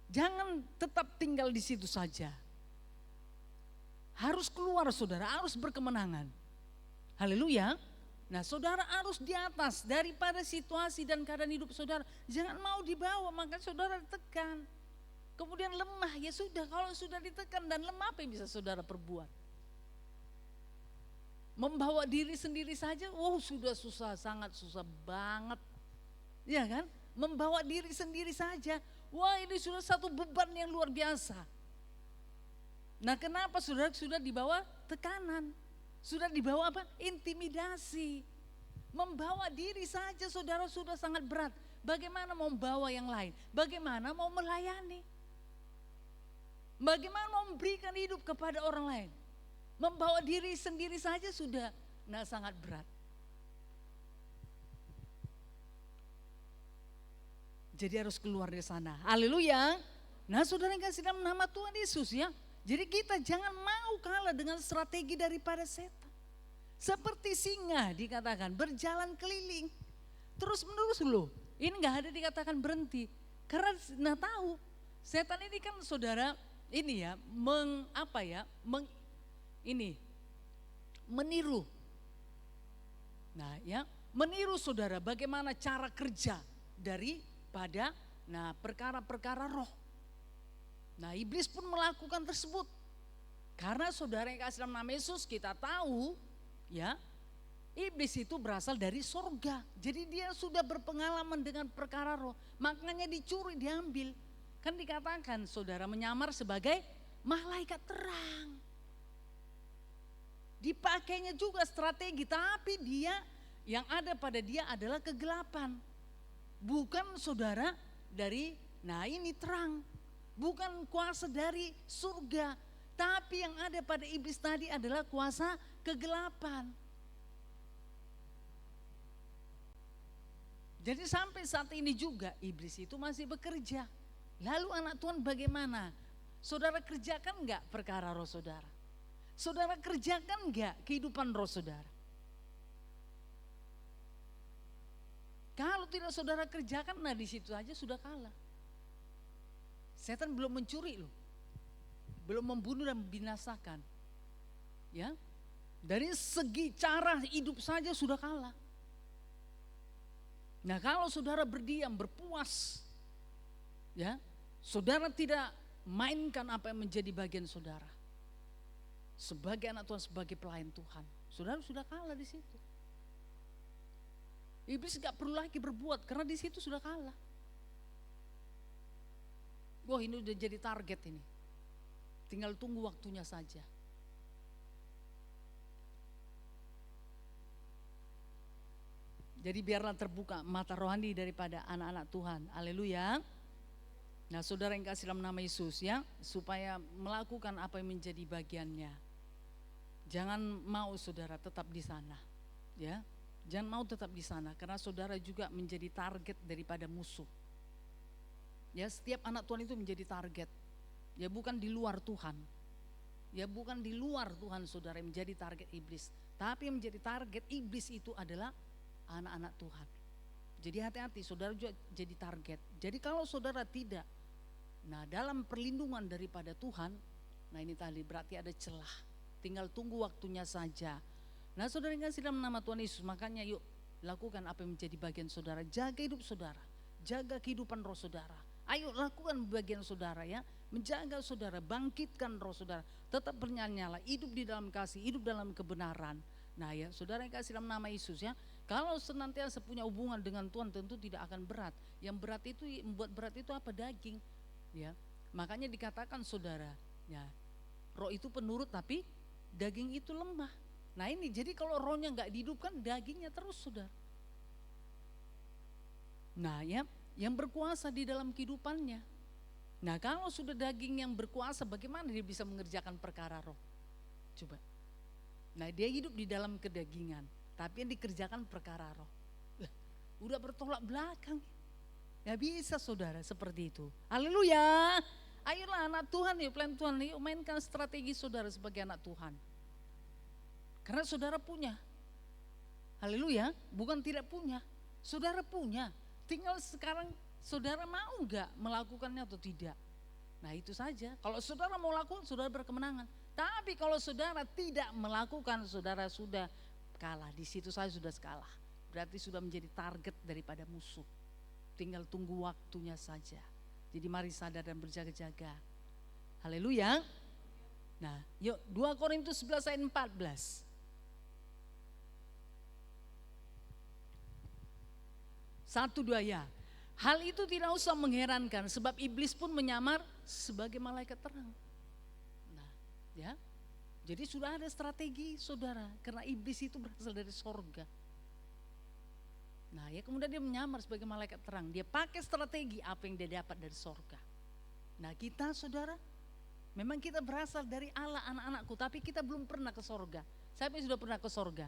Jangan tetap tinggal di situ saja. Harus keluar saudara, harus berkemenangan. Haleluya. Nah saudara harus di atas daripada situasi dan keadaan hidup saudara. Jangan mau dibawa, maka saudara ditekan. Kemudian lemah, ya sudah, kalau sudah ditekan dan lemah apa yang bisa saudara perbuat? Membawa diri sendiri saja, sudah susah, sangat susah banget. Ya kan? Membawa diri sendiri saja, ini sudah satu beban yang luar biasa. Nah kenapa saudara sudah dibawa tekanan? Sudah dibawa apa? Intimidasi. Membawa diri saja saudara sudah sangat berat. Bagaimana mau membawa yang lain? Bagaimana mau melayani? Bagaimana mau memberikan hidup kepada orang lain? Membawa diri sendiri saja sudah sangat berat. Jadi harus keluar dari sana. Haleluya. Nah saudara yang kasih dalam nama Tuhan Yesus ya. Jadi kita jangan mau kalah dengan strategi daripada setan. Seperti singa dikatakan berjalan keliling. Terus menerus loh. Ini gak ada dikatakan berhenti. Karena tahu setan ini kan saudara ini ya meniru. Nah ya, meniru saudara bagaimana cara kerja daripada perkara-perkara roh. Nah iblis pun melakukan tersebut. Karena saudara yang kasih dalam nama Yesus kita tahu ya, iblis itu berasal dari sorga. Jadi dia sudah berpengalaman dengan perkara roh. Makanya dicuri, diambil. Kan dikatakan saudara menyamar sebagai malaikat terang. Dipakainya juga strategi, tapi dia yang ada pada dia adalah kegelapan. Bukan saudara dari, ini terang. Bukan kuasa dari surga, tapi yang ada pada iblis tadi adalah kuasa kegelapan. Jadi sampai saat ini juga iblis itu masih bekerja. Lalu anak Tuhan bagaimana? Saudara kerjakan enggak perkara roh saudara? Saudara kerjakan enggak kehidupan roh saudara? Kalau tidak saudara kerjakan, di situ aja sudah kalah. Setan belum mencuri loh, belum membunuh dan membinasakan. Ya, dari segi cara hidup saja sudah kalah. Nah kalau saudara berdiam, berpuas, ya, saudara tidak mainkan apa yang menjadi bagian saudara. Sebagai anak Tuhan, sebagai pelayan Tuhan, saudara sudah kalah di situ. Iblis gak perlu lagi berbuat karena di situ sudah kalah. Ini udah jadi target ini. Tinggal tunggu waktunya saja. Jadi biarlah terbuka mata rohani daripada anak-anak Tuhan. Haleluya. Nah saudara yang kasih dalam nama Yesus ya, supaya melakukan apa yang menjadi bagiannya. Jangan mau saudara tetap di sana. Ya, jangan mau tetap di sana karena saudara juga menjadi target daripada musuh. Ya setiap anak Tuhan itu menjadi target. Ya bukan di luar Tuhan. Ya bukan di luar Tuhan saudara yang menjadi target iblis. Tapi yang menjadi target iblis itu adalah anak-anak Tuhan. Jadi hati-hati saudara juga jadi target. Jadi kalau saudara tidak, dalam perlindungan daripada Tuhan, ini tadi berarti ada celah. Tinggal tunggu waktunya saja. Saudara yang kasih dalam nama Tuhan Yesus, makanya yuk lakukan apa yang menjadi bagian saudara. Jaga hidup saudara, jaga kehidupan roh saudara. Ayo lakukan bagian saudara ya, menjaga saudara, bangkitkan roh saudara, tetap bernyanyi-nyala, hidup di dalam kasih, hidup dalam kebenaran. Ya saudara yang kasih dalam nama Yesus ya, kalau senantiasa punya hubungan dengan Tuhan tentu tidak akan berat. Yang berat itu, membuat berat itu apa? Daging ya. Makanya dikatakan saudara ya, roh itu penurut tapi daging itu lemah. Ini jadi kalau rohnya gak dihidupkan, dagingnya terus saudara. Ya, yang berkuasa di dalam kehidupannya. Kalau sudah daging yang berkuasa, bagaimana dia bisa mengerjakan perkara roh? Coba. Dia hidup di dalam kedagingan, tapi yang dikerjakan perkara roh. Udah bertolak belakang. Ya bisa saudara seperti itu. Haleluya. Ayolah anak Tuhan yuk, pelayan Tuhan yuk, mainkan strategi saudara sebagai anak Tuhan. Karena saudara punya. Haleluya, bukan tidak punya. Saudara punya. Tinggal sekarang saudara mau enggak melakukannya atau tidak. Itu saja. Kalau saudara mau lakukan, saudara berkemenangan. Tapi kalau saudara tidak melakukan, saudara sudah kalah. Di situ saya sudah kalah. Berarti sudah menjadi target daripada musuh. Tinggal tunggu waktunya saja. Jadi mari sadar dan berjaga-jaga. Haleluya. Yuk 2 Korintus 11 ayat 14. 1, 2 ya. Hal itu tidak usah mengherankan sebab iblis pun menyamar sebagai malaikat terang. Nah, ya. Jadi sudah ada strategi saudara, karena iblis itu berasal dari sorga. Nah ya, kemudian dia menyamar sebagai malaikat terang. Dia pakai strategi apa yang dia dapat dari sorga. Nah kita saudara, memang kita berasal dari Allah anak-anakku, tapi kita belum pernah ke sorga. Siapa yang sudah pernah ke sorga?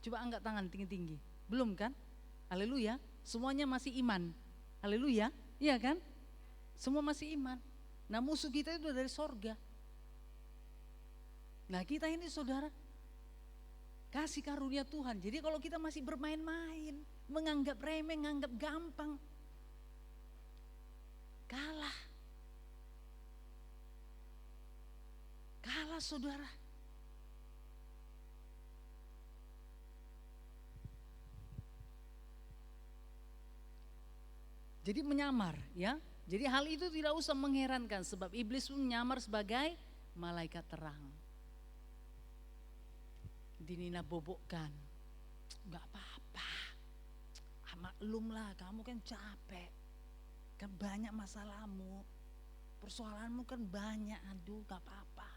Coba angkat tangan tinggi-tinggi. Belum kan? Haleluya. Semuanya masih iman. Haleluya. Iya kan? Semua masih iman. Nah musuh kita itu dari sorga. Nah kita ini saudara, kasih karunia Tuhan. Jadi kalau kita masih bermain-main, menganggap remeh, menganggap gampang, kalah. Kalah saudara. Jadi menyamar ya. Jadi hal itu tidak usah mengherankan sebab iblis pun menyamar sebagai malaikat terang. Dinina bobokkan, gak apa-apa, maklumlah kamu kan capek, kan banyak masalahmu, persoalanmu kan banyak, aduh gak apa-apa.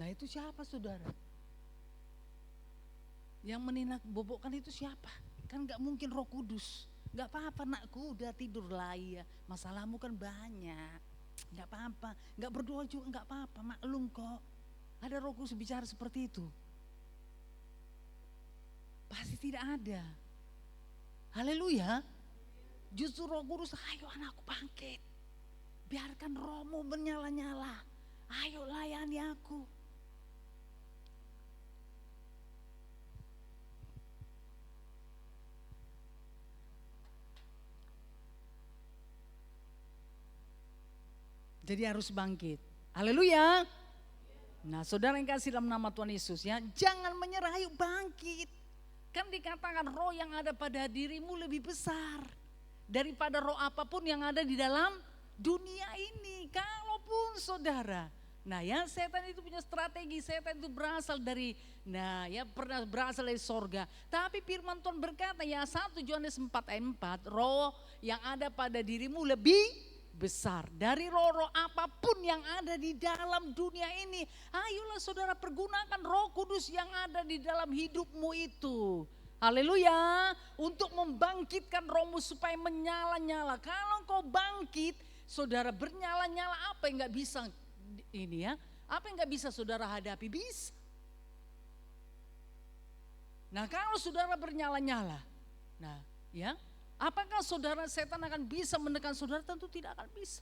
Nah itu siapa saudara? Yang menina bobokkan itu siapa? Kan gak mungkin Roh Kudus. Gak apa-apa nakku, udah tidur lah ya, masalahmu kan banyak, gak apa-apa, gak berdoa juga gak apa-apa, maklum kok. Ada Roh Kudus bicara seperti itu? Pasti tidak ada. Haleluya. Justru Roh Kudus, ayo anakku bangkit, biarkan rohmu menyala-nyala, ayo layani aku. Jadi harus bangkit. Haleluya. Nah saudara yang kasih dalam nama Tuhan Yesus ya, jangan menyerah, ayo bangkit. Kan dikatakan roh yang ada pada dirimu lebih besar daripada roh apapun yang ada di dalam dunia ini. Kalaupun saudara, nah ya setan itu punya strategi, setan itu berasal dari, nah ya pernah berasal dari sorga. Tapi firman Tuhan berkata ya 1 Yohanes 4 ayat 4, roh yang ada pada dirimu lebih besar dari roh-roh apapun yang ada di dalam dunia ini. Ayolah saudara, pergunakan Roh Kudus yang ada di dalam hidupmu itu. Haleluya. Untuk membangkitkan rohmu supaya menyala-nyala. Kalau kau bangkit, saudara, bernyala-nyala, apa yang gak bisa ini ya? Apa yang gak bisa saudara hadapi? Bisa. Nah kalau saudara bernyala-nyala, nah ya, apakah saudara setan akan bisa menekan saudara? Tentu tidak akan bisa.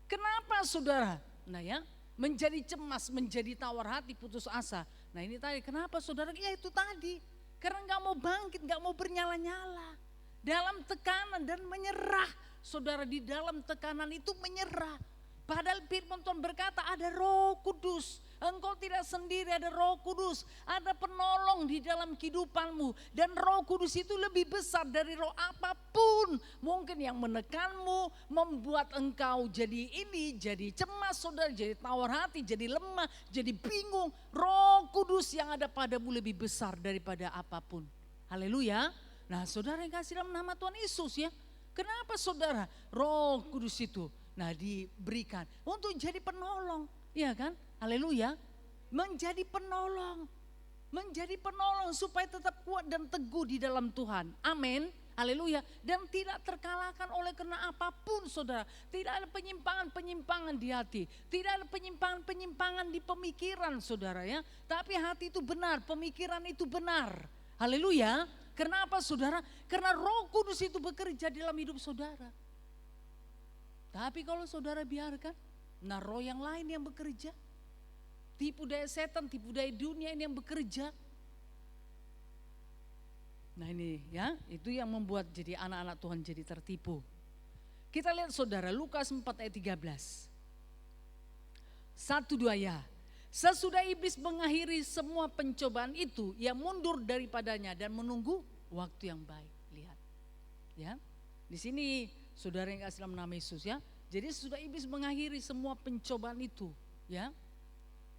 Kenapa saudara? Nah ya, menjadi cemas, menjadi tawar hati, putus asa. Nah ini tadi, kenapa saudara? Ya itu tadi, karena gak mau bangkit, gak mau bernyala-nyala. Dalam tekanan dan menyerah. Saudara di dalam tekanan itu menyerah. Padahal firman Tuhan berkata ada Roh Kudus. Engkau tidak sendiri, ada Roh Kudus. Ada penolong di dalam kehidupanmu. Dan Roh Kudus itu lebih besar dari roh apapun. Mungkin yang menekanmu, membuat engkau jadi ini, jadi cemas saudara, jadi tawar hati, jadi lemah, jadi bingung. Roh Kudus yang ada padamu lebih besar daripada apapun. Haleluya. Nah saudara yang kasih dalam nama Tuhan Yesus ya. Kenapa saudara? Roh Kudus itu nah diberikan untuk jadi penolong, ya kan? Haleluya. Menjadi penolong. Menjadi penolong supaya tetap kuat dan teguh di dalam Tuhan. Amin. Haleluya. Dan tidak terkalahkan oleh karena apapun saudara. Tidak ada penyimpangan-penyimpangan di hati. Tidak ada penyimpangan-penyimpangan di pemikiran saudara ya. Tapi hati itu benar, pemikiran itu benar. Haleluya. Kenapa saudara? Karena Roh Kudus itu bekerja dalam hidup saudara. Tapi kalau saudara biarkan, nah roh yang lain yang bekerja. Tipu daya setan, tipu daya dunia ini yang bekerja. Nah ini ya, itu yang membuat jadi anak-anak Tuhan jadi tertipu. Kita lihat saudara, Lukas 4 ayat 13. 1, 2 ya. Sesudah iblis mengakhiri semua pencobaan itu, ia mundur daripadanya dan menunggu waktu yang baik. Lihat, ya. Di sini saudara yang kasih dalam nama Yesus ya. Jadi sudah iblis mengakhiri semua pencobaan itu, ya.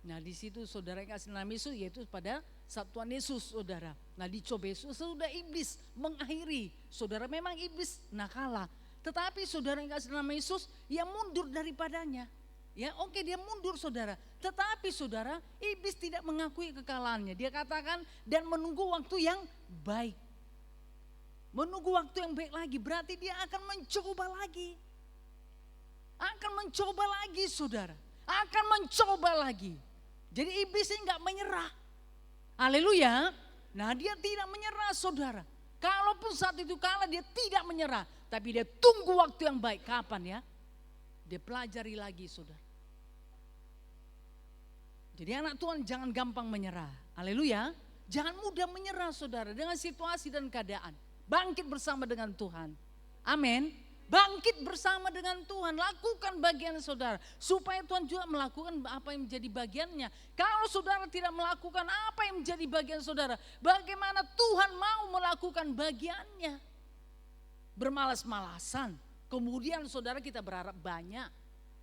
Nah di situ saudara yang kasih dalam nama Yesus yaitu pada saat Tuhan Yesus saudara. Nah dicoba Yesus, sudah iblis mengakhiri. Saudara memang iblis nakala. Tetapi saudara yang kasih nama Yesus, ia mundur daripadanya. Ya oke dia mundur saudara. Tetapi saudara, iblis tidak mengakui kekalahannya. Dia katakan dan menunggu waktu yang baik. Menunggu waktu yang baik lagi, berarti dia akan mencoba lagi. Akan mencoba lagi saudara. Akan mencoba lagi. Jadi iblis ini gak menyerah. Haleluya. Nah dia tidak menyerah saudara. Kalaupun saat itu kalah dia tidak menyerah. Tapi dia tunggu waktu yang baik. Kapan ya? Dia pelajari lagi saudara. Jadi anak Tuhan jangan gampang menyerah. Haleluya. Jangan mudah menyerah saudara dengan situasi dan keadaan. Bangkit bersama dengan Tuhan. Amin. Bangkit bersama dengan Tuhan, lakukan bagian saudara. Supaya Tuhan juga melakukan apa yang menjadi bagiannya. Kalau saudara tidak melakukan apa yang menjadi bagian saudara, bagaimana Tuhan mau melakukan bagiannya? Bermalas-malasan, kemudian saudara kita berharap banyak.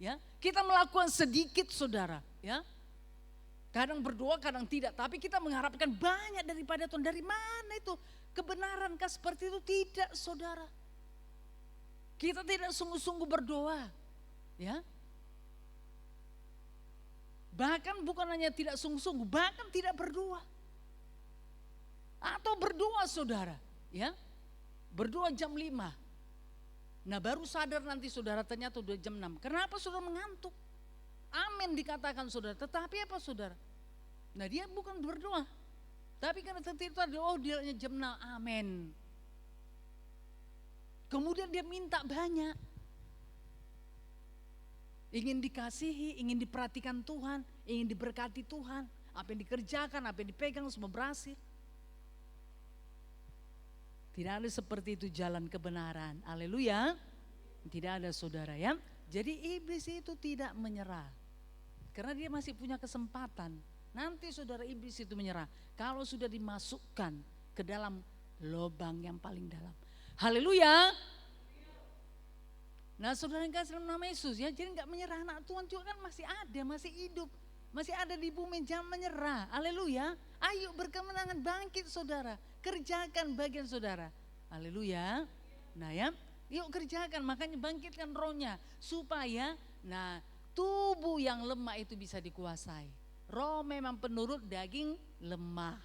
Ya, kita melakukan sedikit saudara. Ya, kadang berdoa, kadang tidak. Tapi kita mengharapkan banyak daripada Tuhan. Dari mana itu? Kebenarankah seperti itu? Tidak saudara. Kita tidak sungguh-sungguh berdoa, ya. Bahkan bukan hanya tidak sungguh-sungguh, bahkan tidak berdoa. Atau berdoa saudara, ya. Berdoa jam 5. Nah baru sadar nanti saudara ternyata udah jam 6. Kenapa saudara mengantuk? Amin dikatakan saudara, tetapi apa saudara? Nah dia bukan berdoa. Tapi karena tertidur tadi, oh dia jam 6, amin. Kemudian dia minta banyak. Ingin dikasihi, ingin diperhatikan Tuhan, ingin diberkati Tuhan. Apa yang dikerjakan, apa yang dipegang semua berhasil. Tidak ada seperti itu jalan kebenaran. Haleluya. Tidak ada saudara ya. Jadi iblis itu tidak menyerah. Karena dia masih punya kesempatan. Nanti saudara iblis itu menyerah. Kalau sudah dimasukkan ke dalam lubang yang paling dalam. Haleluya. Nah saudara yang kasih dalam nama Yesus ya, jadi gak menyerah. Anak Tuhan juga kan masih ada, masih hidup, masih ada di bumi, jangan menyerah. Haleluya. Ayo berkemenangan, bangkit saudara, kerjakan bagian saudara. Haleluya. Nah ya, yuk kerjakan, makanya bangkitkan rohnya supaya nah tubuh yang lemah itu bisa dikuasai. Roh memang penurut, daging lemah.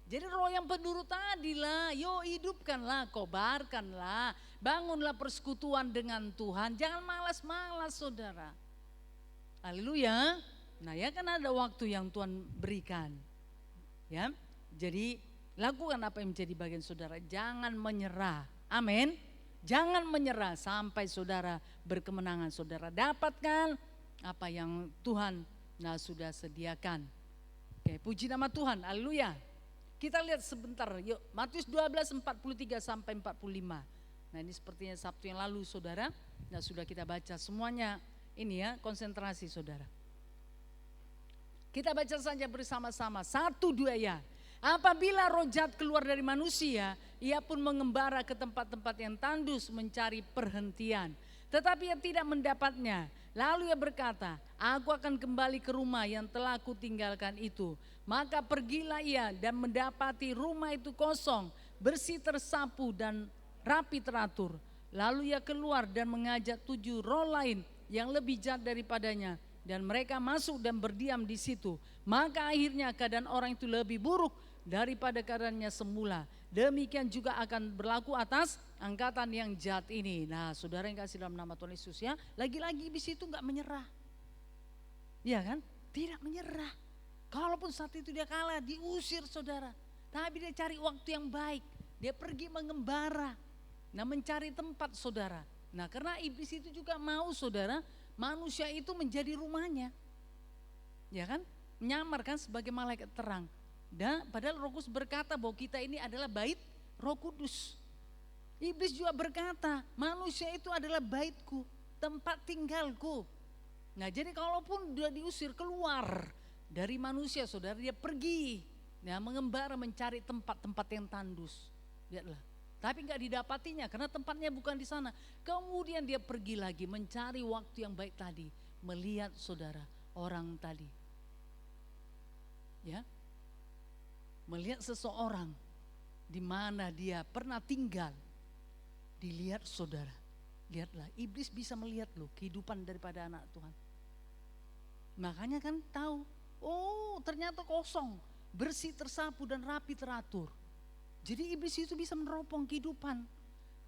Jadi roh yang penurut tadi lah, yuk hidupkanlah, kobarkanlah, bangunlah persekutuan dengan Tuhan. Jangan malas-malas saudara. Haleluya. Nah ya kan ada waktu yang Tuhan berikan. Ya, jadi lakukan apa yang menjadi bagian saudara. Jangan menyerah. Amin. Jangan menyerah sampai saudara berkemenangan. Saudara dapatkan apa yang Tuhan sudah sediakan. Oke, puji nama Tuhan. Haleluya. Kita lihat sebentar, yuk Matius 12 43 sampai 45. Nah ini sepertinya Sabtu yang lalu saudara, nah sudah kita baca semuanya ini ya, konsentrasi saudara. Kita baca saja bersama-sama, 1, 2 ya. Apabila roh jahat keluar dari manusia, ia pun mengembara ke tempat-tempat yang tandus mencari perhentian. Tetapi ia tidak mendapatnya. Lalu ia berkata, aku akan kembali ke rumah yang telah aku tinggalkan itu. Maka pergilah ia dan mendapati rumah itu kosong, bersih tersapu dan rapi teratur. Lalu ia keluar dan mengajak 7 roh lain yang lebih jahat daripadanya. Dan mereka masuk dan berdiam di situ. Maka akhirnya keadaan orang itu lebih buruk daripada keadaannya semula. Demikian juga akan berlaku atas angkatan yang jahat ini. Nah saudara yang kasih dalam nama Tuhan Yesus ya, lagi-lagi iblis itu gak menyerah. Iya kan? Tidak menyerah. Kalaupun saat itu dia kalah, diusir saudara. Tapi dia cari waktu yang baik. Dia pergi mengembara. Nah mencari tempat saudara. Nah karena iblis itu juga mau saudara, manusia itu menjadi rumahnya. Ya kan? Menyamar kan sebagai malaikat terang. Dan padahal Roh Kudus berkata bahwa kita ini adalah bait Roh Kudus. Iblis juga berkata, manusia itu adalah baitku, tempat tinggalku. Nah jadi kalaupun dia diusir keluar dari manusia saudara, dia pergi ya, mengembara mencari tempat-tempat yang tandus. Lihatlah. Tapi gak didapatinya karena tempatnya bukan di sana. Kemudian dia pergi lagi mencari waktu yang baik tadi. Melihat saudara orang tadi. Ya. melihat seseorang di mana dia pernah tinggal, dilihat saudara, lihatlah iblis bisa melihat loh kehidupan daripada anak Tuhan. Makanya kan tahu, oh ternyata kosong, bersih, tersapu dan rapi teratur. Jadi iblis itu bisa meneropong kehidupan.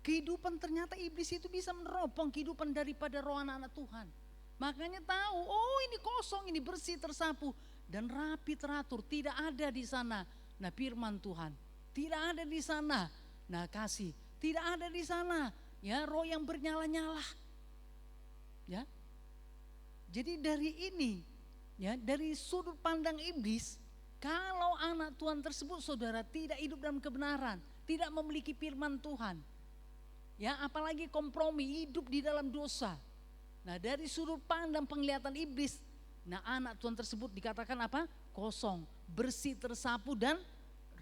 Kehidupan ternyata iblis itu bisa meneropong kehidupan daripada roh anak-anak Tuhan. Makanya tahu, oh ini kosong, ini bersih, tersapu dan rapi teratur. Tidak ada di sana. Nah firman Tuhan, tidak ada di sana. Nah kasih, tidak ada di sana. Ya roh yang bernyala-nyala. Ya. Jadi dari ini, ya dari sudut pandang iblis, kalau anak Tuhan tersebut saudara tidak hidup dalam kebenaran, tidak memiliki firman Tuhan, ya apalagi kompromi hidup di dalam dosa. Nah dari sudut pandang penglihatan iblis, nah anak Tuhan tersebut dikatakan apa? Kosong, bersih, tersapu dan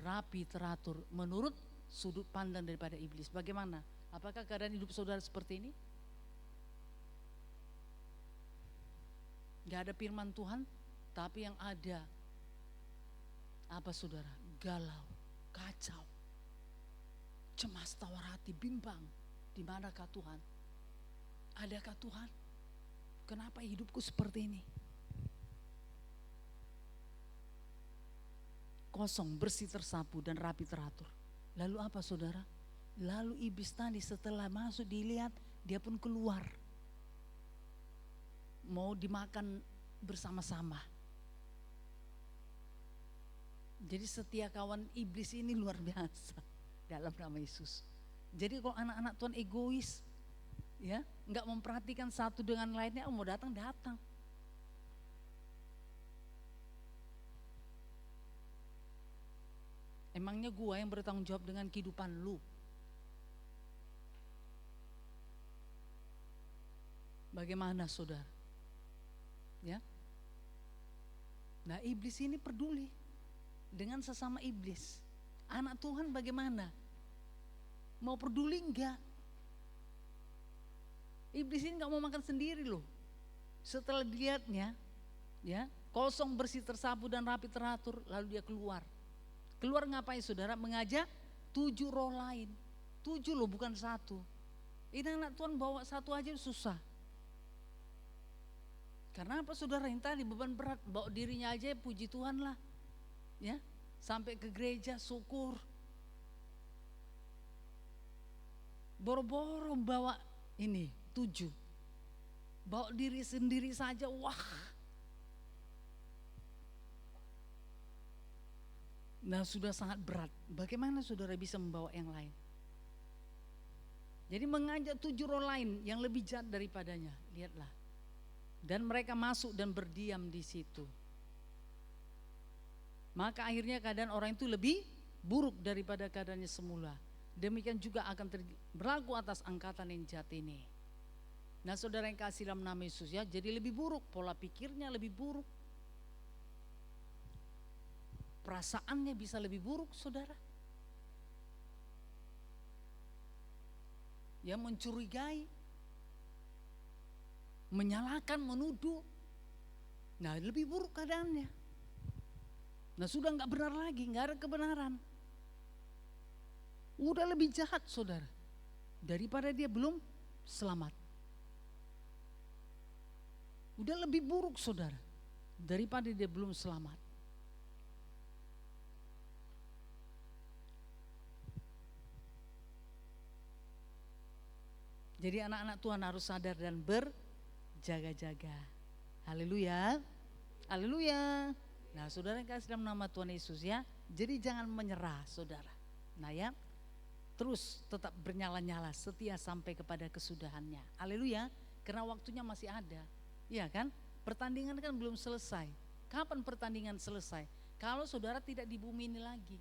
rapi teratur menurut sudut pandang daripada iblis. Bagaimana? Apakah keadaan hidup saudara seperti ini? Gak ada firman Tuhan, tapi yang ada apa saudara? Galau, kacau, cemas, tawar hati, bimbang. Di manakah Tuhan? Adakah Tuhan? Kenapa hidupku seperti ini? Kosong, bersih, tersapu dan rapi teratur. Lalu apa saudara? Lalu iblis tadi setelah masuk dilihat, dia pun keluar. Mau dimakan bersama-sama. Jadi setia kawan iblis ini luar biasa dalam nama Yesus. Jadi kalau anak-anak Tuhan egois, ya nggak memperhatikan satu dengan lainnya, mau datang. Emangnya gua yang bertanggung jawab dengan kehidupan lu? Bagaimana saudara? Ya. Nah iblis ini peduli dengan sesama iblis. Anak Tuhan bagaimana? Mau peduli enggak? Iblis ini enggak mau makan sendiri loh. Setelah dilihatnya, ya kosong, bersih, tersapu dan rapi teratur, lalu dia keluar. Keluar ngapain saudara? Mengajak 7 roh lain. 7 loh, bukan 1. Ini anak Tuhan bawa 1 aja susah. Karena apa saudara? Yang tadi beban berat, bawa dirinya aja puji Tuhan lah. Ya, sampai ke gereja syukur. Boro-boro bawa ini 7. Bawa diri sendiri saja, wah. Nah sudah sangat berat. Bagaimana saudara bisa membawa yang lain? Jadi mengajak 7 roh lain yang lebih jahat daripadanya. Lihatlah. Dan mereka masuk dan berdiam di situ. Maka akhirnya keadaan orang itu lebih buruk daripada keadaannya semula. Demikian juga akan berlaku atas angkatan yang jahat ini. Nah saudara yang kasih dalam nama Yesus ya, jadi lebih buruk, pola pikirnya lebih buruk. Perasaannya bisa lebih buruk saudara. Ya mencurigai, menyalahkan, menuduh. Nah lebih buruk keadaannya. Nah sudah gak benar lagi, gak ada kebenaran. Udah lebih jahat saudara, daripada dia belum selamat. Udah lebih buruk saudara, daripada dia belum selamat. Jadi anak-anak Tuhan harus sadar dan berjaga-jaga. Haleluya. Haleluya. Nah saudara yang kasih dalam nama Tuhan Yesus ya, jadi jangan menyerah saudara. Nah ya, terus tetap bernyala-nyala, setia sampai kepada kesudahannya. Haleluya, karena waktunya masih ada. Iya kan, pertandingan kan belum selesai. Kapan pertandingan selesai? Kalau saudara tidak di bumi ini lagi.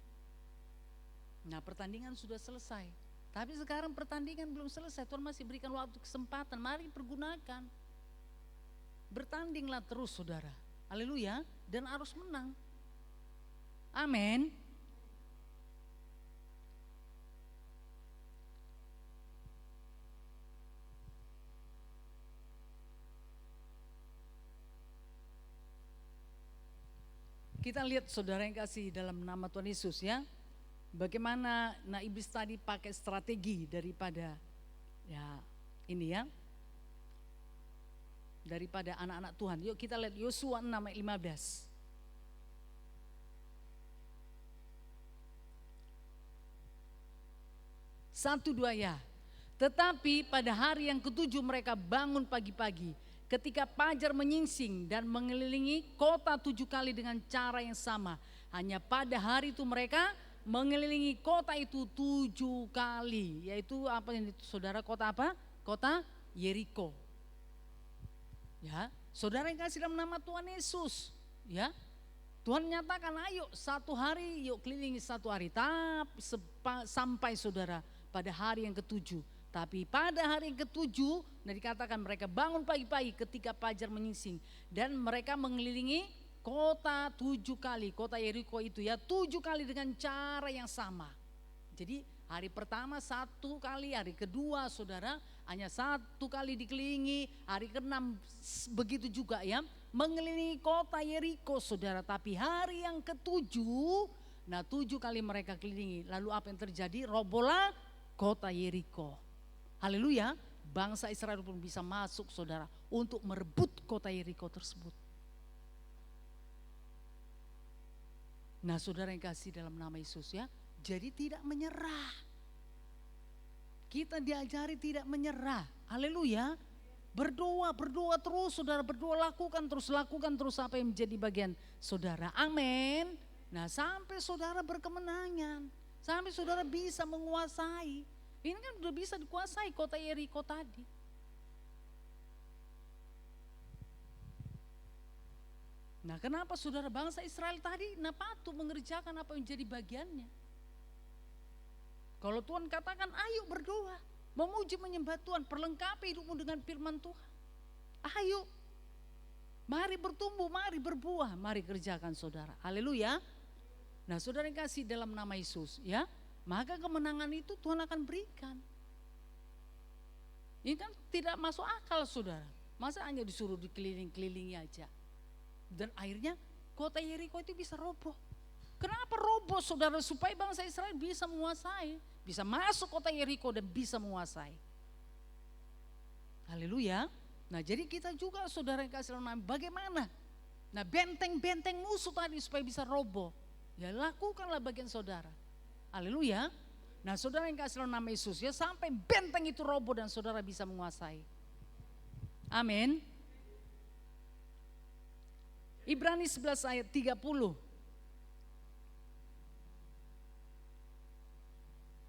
Nah pertandingan sudah selesai. Tapi sekarang pertandingan belum selesai, Tuhan masih berikan waktu kesempatan, mari pergunakan. Bertandinglah terus saudara, haleluya, dan harus menang. Amin. Kita lihat saudara yang kasih dalam nama Tuhan Yesus ya. Bagaimana iblis tadi pakai strategi daripada ya ini ya. Daripada anak-anak Tuhan. Yuk kita lihat Yosua 6 ayat 15. Satu dua ya. Tetapi pada hari yang ketujuh mereka bangun pagi-pagi. Ketika fajar menyingsing dan mengelilingi kota 7 kali dengan cara yang sama. Hanya pada hari itu mereka mengelilingi kota itu 7 kali. Yaitu apa yang saudara, kota apa? Kota Yeriko. Ya, saudara yang kasih dalam nama Tuhan Yesus. Ya, Tuhan nyatakan ayo satu hari yuk kelilingi satu hari. Sampai saudara pada hari yang ketujuh. Tapi pada hari yang ketujuh, dikatakan mereka bangun pagi-pagi ketika fajar menyingsing. Dan mereka mengelilingi kota 7 kali, kota Yeriko itu ya 7 kali dengan cara yang sama. Jadi hari pertama 1 kali, hari kedua saudara hanya 1 kali dikelilingi, hari ke-6 begitu juga ya. Mengelilingi kota Yeriko saudara, tapi hari yang ketujuh, 7 kali mereka kelilingi. Lalu apa yang terjadi? Robohlah kota Yeriko. Haleluya, bangsa Israel pun bisa masuk saudara untuk merebut kota Yeriko tersebut. Saudara yang kasih dalam nama Yesus ya, jadi tidak menyerah. Kita diajari tidak menyerah. Haleluya. Berdoa terus saudara, berdoa lakukan terus apa yang menjadi bagian saudara. Amin. Sampai saudara berkemenangan, sampai saudara bisa menguasai. Ini kan udah bisa dikuasai kota Yeriko tadi. Kenapa saudara bangsa Israel tadi patuh mengerjakan apa yang jadi bagiannya? Kalau Tuhan katakan ayo berdoa, memuji menyembah Tuhan, perlengkapi hidupmu dengan firman Tuhan. Ayo, mari bertumbuh, mari berbuah, mari kerjakan saudara. Haleluya. Saudara yang kasih dalam nama Yesus ya, maka kemenangan itu Tuhan akan berikan. Ini kan tidak masuk akal saudara. Masa hanya disuruh dikeliling-kelilingi aja. Dan akhirnya kota Yeriko itu bisa roboh. Kenapa roboh saudara? Supaya bangsa Israel bisa menguasai. Bisa masuk kota Yeriko dan bisa menguasai. Haleluya. Jadi kita juga saudara yang kasih nama, bagaimana? Benteng-benteng musuh tadi supaya bisa roboh. Ya lakukanlah bagian saudara. Haleluya. Saudara yang kasih nama Yesus ya, sampai benteng itu roboh dan saudara bisa menguasai. Amin. Ibrani 11 ayat 30.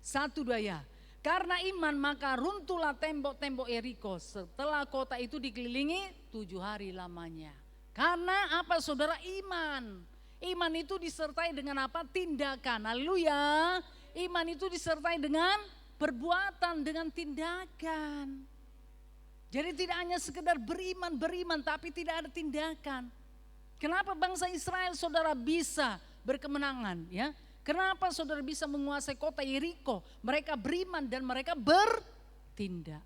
1-2 ya. Karena iman maka runtuhlah tembok-tembok Yeriko setelah kota itu dikelilingi 7 hari lamanya. Karena apa saudara? Iman. Iman itu disertai dengan apa? Tindakan. Haleluya. Iman itu disertai dengan perbuatan, dengan tindakan. Jadi tidak hanya sekedar beriman tapi tidak ada tindakan. Kenapa bangsa Israel saudara bisa berkemenangan ya? Kenapa saudara bisa menguasai kota Yeriko? Mereka beriman dan mereka bertindak.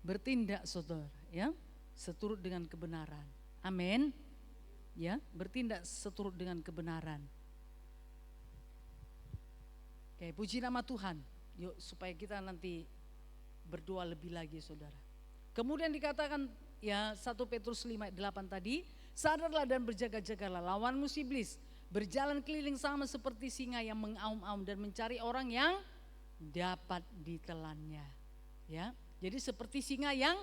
Bertindak saudara ya, seturut dengan kebenaran. Amin. Ya, bertindak seturut dengan kebenaran. Oke, puji nama Tuhan. Yuk supaya kita nanti berdoa lebih lagi saudara. Kemudian dikatakan ya 1 Petrus 5 ayat 8 tadi, sadarlah dan berjaga-jagalah, lawanmu si iblis berjalan keliling sama seperti singa yang mengaum-aum dan mencari orang yang dapat ditelannya. Ya, jadi seperti singa yang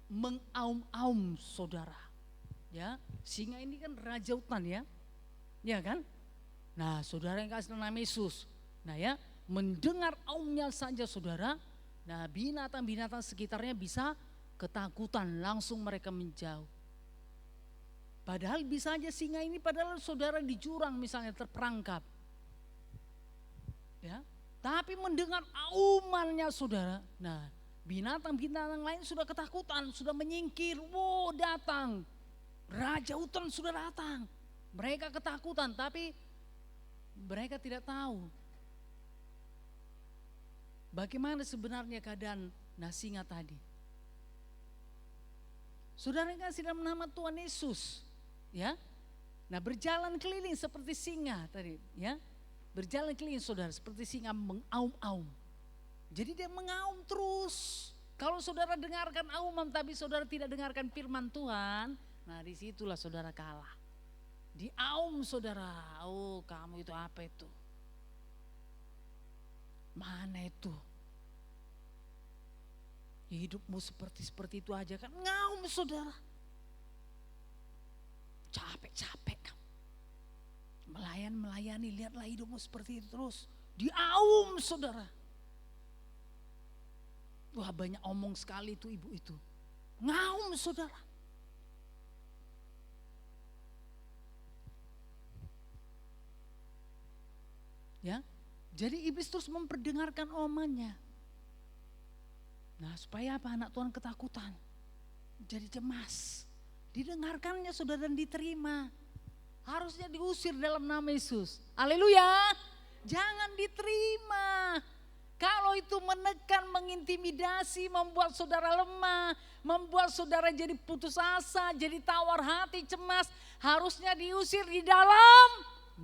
mengaum-aum saudara. Ya, singa ini kan raja hutan ya. Ya kan? Saudara yang kasih nama Yesus. Ya, mendengar aumnya saja saudara, binatang-binatang sekitarnya bisa ketakutan, langsung mereka menjauh. Padahal bisa aja singa ini padahal saudara di jurang misalnya terperangkap. Ya, tapi mendengar aumannya saudara, binatang-binatang lain sudah ketakutan, sudah menyingkir. Wow, datang. Raja hutan sudah datang. Mereka ketakutan tapi mereka tidak tahu bagaimana sebenarnya keadaan singa tadi. Saudara yang kasih dalam nama Tuhan Yesus, ya. Nah, berjalan keliling seperti singa tadi, ya. Berjalan keliling saudara seperti singa mengaum-aum. Jadi dia mengaum terus. Kalau saudara dengarkan auman tapi saudara tidak dengarkan firman Tuhan, nah disitulah saudara kalah. Di aum saudara, oh kamu itu apa itu? Mana itu? Hidupmu seperti itu aja kan, ngaum saudara. Capek-capek kamu. Melayani, lihatlah hidupmu seperti itu terus. Di aum saudara. Wah banyak omong sekali itu ibu itu. Ngaum saudara. Ya, jadi iblis terus memperdengarkan omongannya. Nah supaya apa? Anak Tuhan ketakutan. Jadi cemas. Didengarkannya saudara dan diterima. Harusnya diusir dalam nama Yesus. Haleluya. Jangan diterima. Kalau itu menekan, mengintimidasi, membuat saudara lemah, membuat saudara jadi putus asa, jadi tawar hati, cemas, harusnya diusir di dalam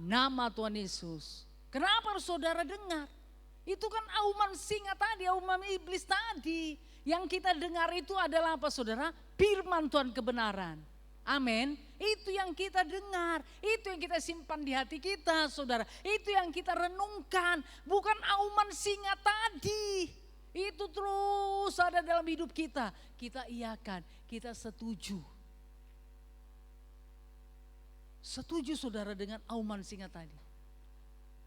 nama Tuhan Yesus. Kenapa harus saudara dengar? Itu kan auman singa tadi, auman iblis tadi. Yang kita dengar itu adalah apa saudara? Firman Tuhan kebenaran. Amin. Itu yang kita dengar, itu yang kita simpan di hati kita saudara. Itu yang kita renungkan, bukan auman singa tadi. Itu terus ada dalam hidup kita. Kita iakan, kita setuju. Setuju saudara dengan auman singa tadi.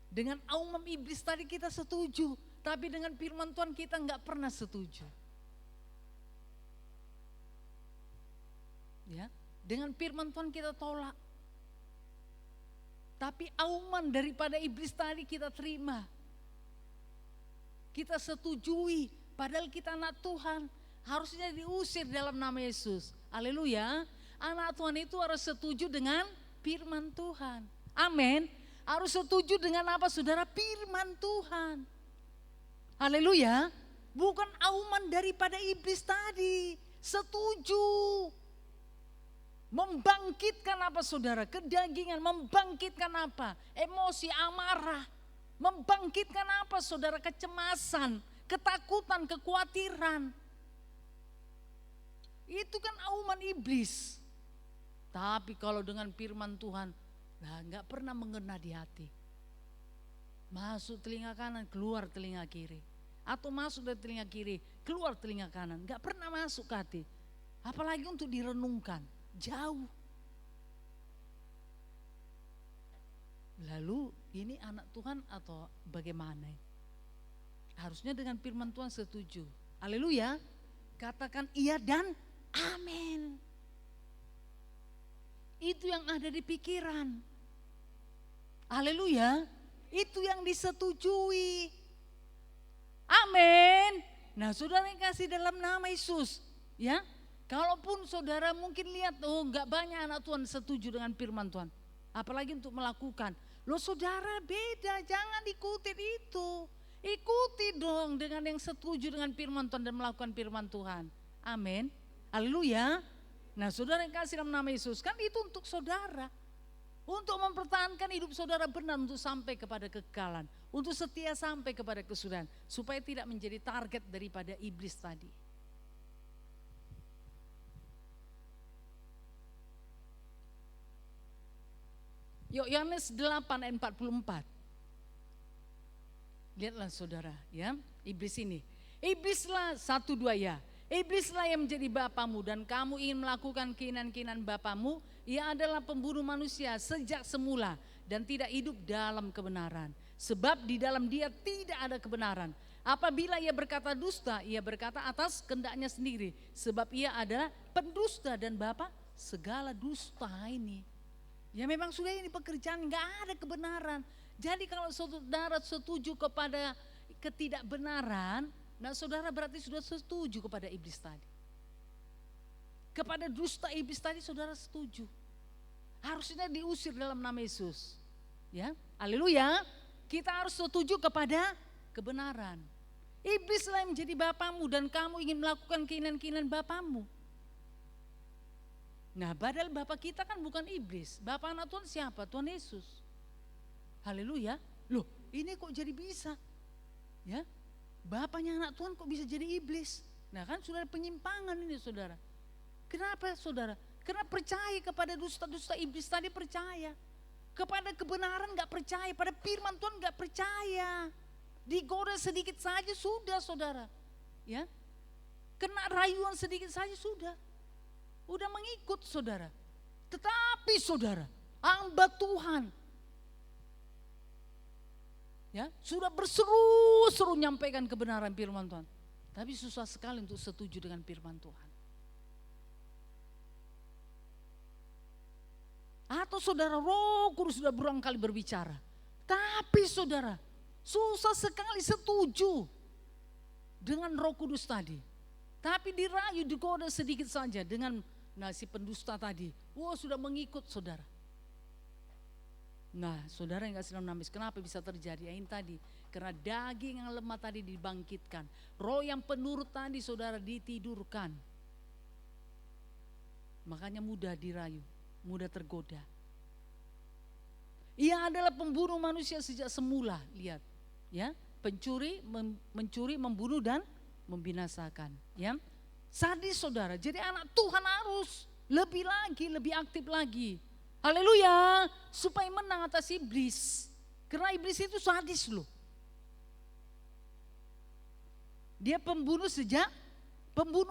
Dengan auman iblis tadi kita setuju. Tapi dengan firman Tuhan kita enggak pernah setuju. Ya. Dengan firman Tuhan kita tolak. Tapi auman daripada iblis tadi kita terima. Kita setujui. Padahal kita anak Tuhan. Harusnya diusir dalam nama Yesus. Haleluya. Anak Tuhan itu harus setuju dengan firman Tuhan. Amin. Harus setuju dengan apa saudara? Firman Tuhan. Haleluya. Bukan auman daripada iblis tadi. Setuju. Membangkitkan apa saudara? Kedagingan, membangkitkan apa? Emosi, amarah. Membangkitkan apa saudara? Kecemasan, ketakutan, kekhawatiran. Itu kan auman iblis. Tapi kalau dengan firman Tuhan, nah gak pernah mengena di hati. Masuk telinga kanan, keluar telinga kiri. Atau masuk dari telinga kiri, keluar telinga kanan. Gak pernah masuk ke hati. Apalagi untuk direnungkan. Jauh. Lalu ini anak Tuhan atau bagaimana? Harusnya dengan firman Tuhan setuju. Haleluya. Katakan iya dan amin. Itu yang ada di pikiran. Haleluya. Itu yang disetujui. Amin. Nah saudara yang kasih dalam nama Yesus. Ya. Kalaupun saudara mungkin lihat, oh enggak banyak anak Tuhan setuju dengan firman Tuhan. Apalagi untuk melakukan. Loh saudara beda, jangan ikuti itu. Ikuti dong dengan yang setuju dengan firman Tuhan dan melakukan firman Tuhan. Amin. Haleluya. Nah saudara yang kasih dalam nama Yesus, kan itu untuk saudara. Untuk mempertahankan hidup saudara benar untuk sampai kepada kekekalan. Untuk setia sampai kepada kesudahan. Supaya tidak menjadi target daripada iblis tadi. Yohanes 8 ayat 44. Lihatlah saudara ya, iblis ini. Iblislah 1-2 ya. Iblislah yang menjadi bapamu dan kamu ingin melakukan keinginan-keinginan bapamu. Ia adalah pembunuh manusia sejak semula dan tidak hidup dalam kebenaran. Sebab di dalam dia tidak ada kebenaran. Apabila ia berkata dusta, ia berkata atas kehendaknya sendiri. Sebab ia adalah pendusta dan bapa segala dusta ini. Ya memang sudah ini pekerjaan, gak ada kebenaran. Jadi kalau saudara setuju kepada ketidakbenaran, nah saudara berarti sudah setuju kepada iblis tadi. Kepada dusta iblis tadi saudara setuju. Harusnya diusir dalam nama Yesus. Ya, haleluya. Kita harus setuju kepada kebenaran. Iblislah yang menjadi bapamu dan kamu ingin melakukan keinginan-keinginan bapamu. Nah, padahal Bapak kita kan bukan iblis. Bapak anak Tuhan siapa? Tuhan Yesus. Haleluya. Loh, ini kok jadi bisa? Ya, Bapaknya anak Tuhan kok bisa jadi iblis? Nah kan saudara, penyimpangan ini saudara. Kenapa saudara? Karena percaya kepada dusta-dusta iblis tadi percaya. Kepada kebenaran gak percaya, pada firman Tuhan gak percaya. Digoda sedikit saja sudah saudara. Ya, kena rayuan sedikit saja sudah. Udah mengikut saudara. Tetapi saudara, hamba Tuhan ya sudah berseru-seru nyampaikan kebenaran firman Tuhan. Tapi susah sekali untuk setuju dengan firman Tuhan. Atau saudara, Roh Kudus sudah berulang kali berbicara. Tapi saudara, susah sekali setuju dengan Roh Kudus tadi. Tapi dirayu, digoda sedikit saja dengan si pendusta tadi. Wah, sudah mengikut saudara. Nah saudara yang kasih dalam nama Yesus, kenapa bisa terjadi? Ini tadi, karena daging yang lemah tadi dibangkitkan. Roh yang penurut tadi saudara ditidurkan. Makanya mudah dirayu, mudah tergoda. Ia adalah pembunuh manusia sejak semula, lihat. Ya, mencuri, membunuh dan membinasakan. Ya, sadis saudara. Jadi anak Tuhan harus lebih lagi, lebih aktif lagi. Haleluya, supaya menang atas iblis. Karena iblis itu sadis loh. Dia pembunuh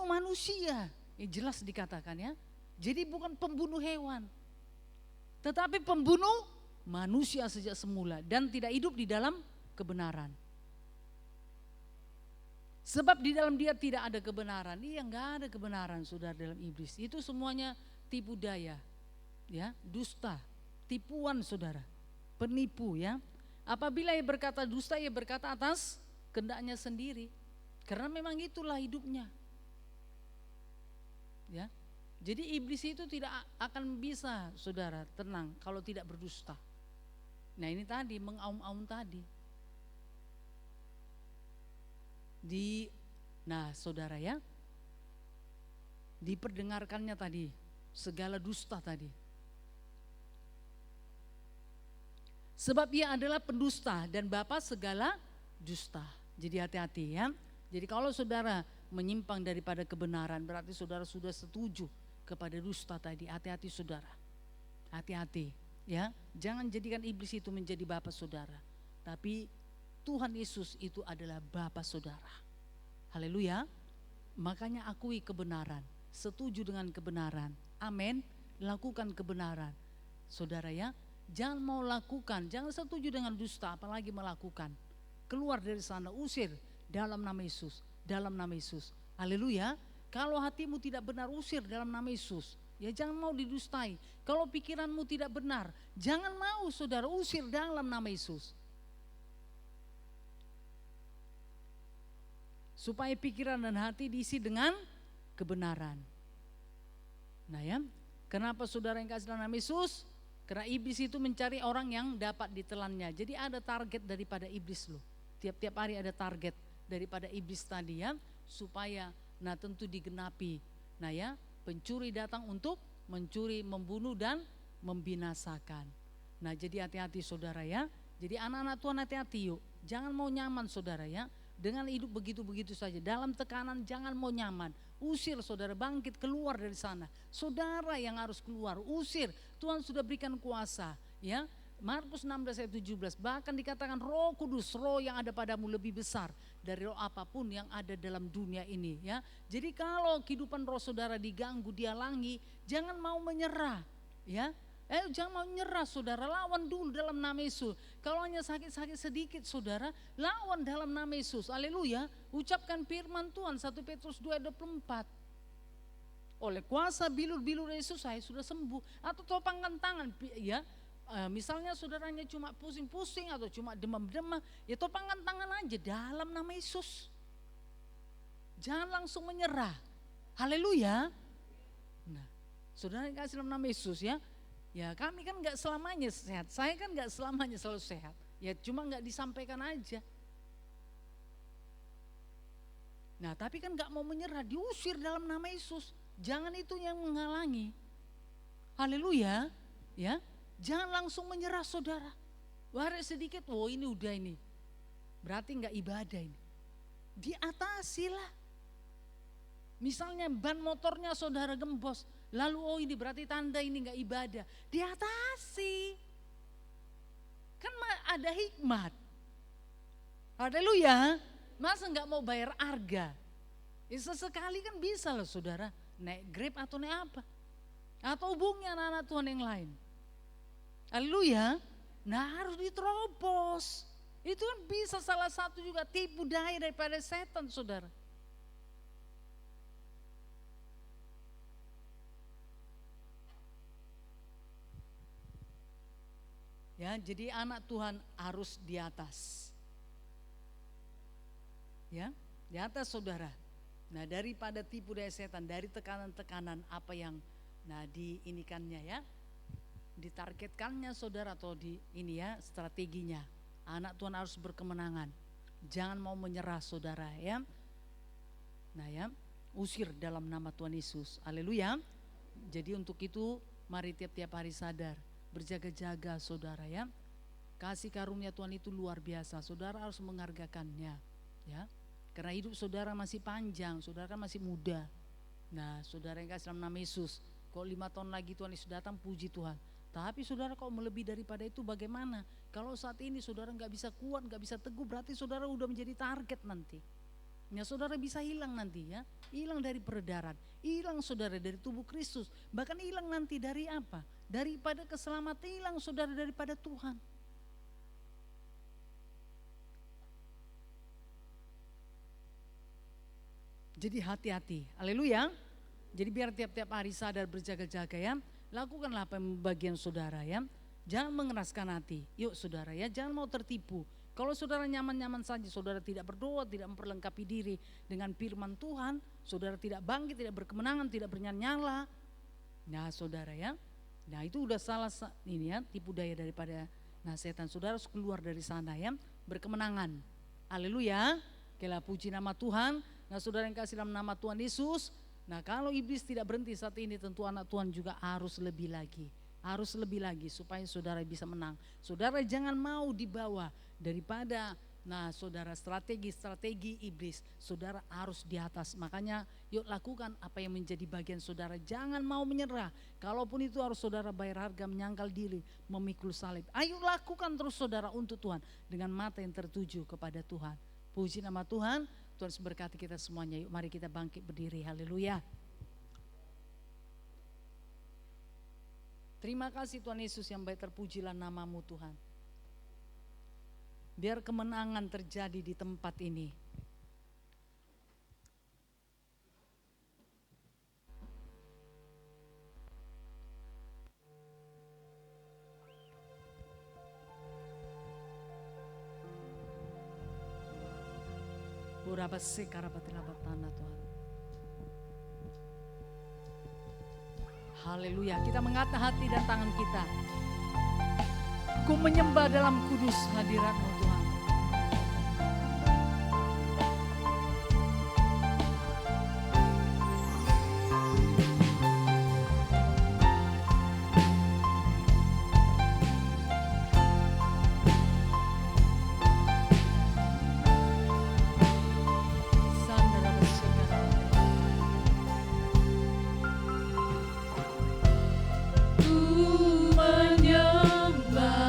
manusia. Jelas dikatakan ya. Jadi bukan pembunuh hewan. Tetapi pembunuh manusia sejak semula. Dan tidak hidup di dalam kebenaran. Sebab di dalam dia tidak ada kebenaran. Iya, enggak ada kebenaran saudara dalam iblis. Itu semuanya tipu daya. Ya, dusta, tipuan saudara, penipu ya. Apabila ia berkata dusta, ia berkata atas kehendaknya sendiri, karena memang itulah hidupnya. Ya, jadi iblis itu tidak akan bisa saudara tenang kalau tidak berdusta. Nah ini tadi mengaum-aum tadi. Nah saudara ya, diperdengarkannya tadi segala dusta tadi. Sebab ia adalah pendusta dan bapa segala dusta. Jadi hati-hati ya. Jadi kalau saudara menyimpang daripada kebenaran, berarti saudara sudah setuju kepada dusta tadi. Hati-hati saudara. Hati-hati ya. Jangan jadikan iblis itu menjadi bapa saudara. Tapi Tuhan Yesus itu adalah bapa saudara. Haleluya. Makanya akui kebenaran. Setuju dengan kebenaran. Amin. Lakukan kebenaran. Saudara ya. Jangan mau lakukan, jangan setuju dengan dusta, apalagi melakukan. Keluar dari sana, usir dalam nama Yesus, dalam nama Yesus. Haleluya. Kalau hatimu tidak benar, usir dalam nama Yesus. Ya jangan mau didustai. Kalau pikiranmu tidak benar, jangan mau saudara, usir dalam nama Yesus. Supaya pikiran dan hati diisi dengan kebenaran. Nah ya, kenapa saudara yang kasih dalam nama Yesus? Karena iblis itu mencari orang yang dapat ditelannya. Jadi ada target daripada iblis loh. Tiap-tiap hari ada target daripada iblis tadi ya. Supaya tentu digenapi. Nah ya, pencuri datang untuk mencuri, membunuh dan membinasakan. Nah jadi hati-hati saudara ya. Jadi anak-anak Tuhan hati-hati yuk. Jangan mau nyaman saudara ya. Dengan hidup begitu-begitu saja. Dalam tekanan jangan mau nyaman. Usir saudara, bangkit keluar dari sana. Saudara yang harus keluar, usir. Tuhan sudah berikan kuasa ya. Markus 16 ayat 17 bahkan dikatakan Roh Kudus, roh yang ada padamu lebih besar dari roh apapun yang ada dalam dunia ini ya. Jadi kalau kehidupan roh saudara diganggu, dihalangi, jangan mau menyerah ya. Jangan mau nyerah saudara, lawan dulu dalam nama Yesus. Kalau hanya sakit-sakit sedikit saudara, lawan dalam nama Yesus. Haleluya. Ucapkan firman Tuhan 1 Petrus 2:24. Oleh kuasa bilur-bilur Yesus saya sudah sembuh. Atau topangkan tangan ya. Misalnya saudaranya cuma pusing-pusing atau cuma demam-demam, ya topangkan tangan aja dalam nama Yesus. Jangan langsung menyerah. Haleluya. Nah, saudara yang kasih dalam nama Yesus ya. Ya kami kan gak selamanya sehat, saya kan gak selamanya selalu sehat. Ya cuma gak disampaikan aja. Nah tapi kan gak mau menyerah, diusir dalam nama Yesus. Jangan itu yang menghalangi. Haleluya. Ya, jangan langsung menyerah saudara. Waris sedikit, ini udah ini. Berarti enggak ibadah ini. Diatasilah. Misalnya ban motornya saudara gembos, lalu ini berarti tanda ini enggak ibadah. Diatasi. Kan ada hikmat. Haleluya. Masa enggak mau bayar harga? Sesekali kan bisa loh saudara, naik Grab atau naik apa. Atau hubungi anak-anak Tuhan yang lain. Haleluya. Nah harus diterobos. Itu kan bisa salah satu juga tipu daya daripada setan saudara. Ya, jadi anak Tuhan harus di atas. Ya, di atas saudara. Nah, daripada tipu daya setan, dari tekanan-tekanan apa yang diinikannya ya, ditargetkannya saudara atau di ini ya strateginya. Anak Tuhan harus berkemenangan. Jangan mau menyerah saudara ya. Nah ya, usir dalam nama Tuhan Yesus. Haleluya. Jadi untuk itu mari tiap-tiap hari sadar, berjaga-jaga saudara ya. Kasih karunia Tuhan itu luar biasa. Saudara harus menghargakannya ya. Karena hidup saudara masih panjang, saudara kan masih muda. Nah saudara yang kasih dalam nama Yesus, kok 5 tahun lagi Tuhan Yesus datang, puji Tuhan. Tapi saudara kalau melebihi daripada itu bagaimana? Kalau saat ini saudara gak bisa kuat, gak bisa teguh, berarti saudara udah menjadi target nanti. Ya saudara bisa hilang nanti ya, hilang dari peredaran, hilang saudara dari tubuh Kristus. Bahkan hilang nanti dari apa? Daripada keselamatan, hilang saudara daripada Tuhan. Jadi hati-hati, haleluya. Jadi biar tiap-tiap hari sadar berjaga-jaga ya. Lakukanlah apa yang bagian saudara ya. Jangan mengeraskan hati. Yuk saudara ya, jangan mau tertipu. Kalau saudara nyaman-nyaman saja, saudara tidak berdoa, tidak memperlengkapi diri dengan firman Tuhan, saudara tidak bangkit, tidak berkemenangan, tidak bernyala-nyala. Nah saudara ya, nah itu udah salah ini ya, tipu daya daripada setan. Saudara harus keluar dari sana ya, berkemenangan. Haleluya, kela puji nama Tuhan. Nah saudara yang kasih dalam nama Tuhan Yesus, nah kalau iblis tidak berhenti saat ini, tentu anak Tuhan juga harus lebih lagi. Harus lebih lagi supaya saudara bisa menang. Saudara jangan mau dibawa daripada saudara strategi iblis. Saudara harus di atas. Makanya yuk lakukan apa yang menjadi bagian saudara. Jangan mau menyerah. Kalaupun itu harus saudara bayar harga, menyangkal diri, memikul salib. Ayo lakukan terus saudara untuk Tuhan dengan mata yang tertuju kepada Tuhan. Puji nama Tuhan. Tuhan berkati kita semuanya. Yuk mari kita bangkit berdiri. Haleluya. Terima kasih Tuhan Yesus yang baik, terpujilah namamu Tuhan. Biar kemenangan terjadi di tempat ini. Berapa sekarang tanah Tuhan. Haleluya, kita mengangkat hati dan tangan kita. Ku menyembah dalam kudus hadirat-Mu Tuhan. Ku menyembah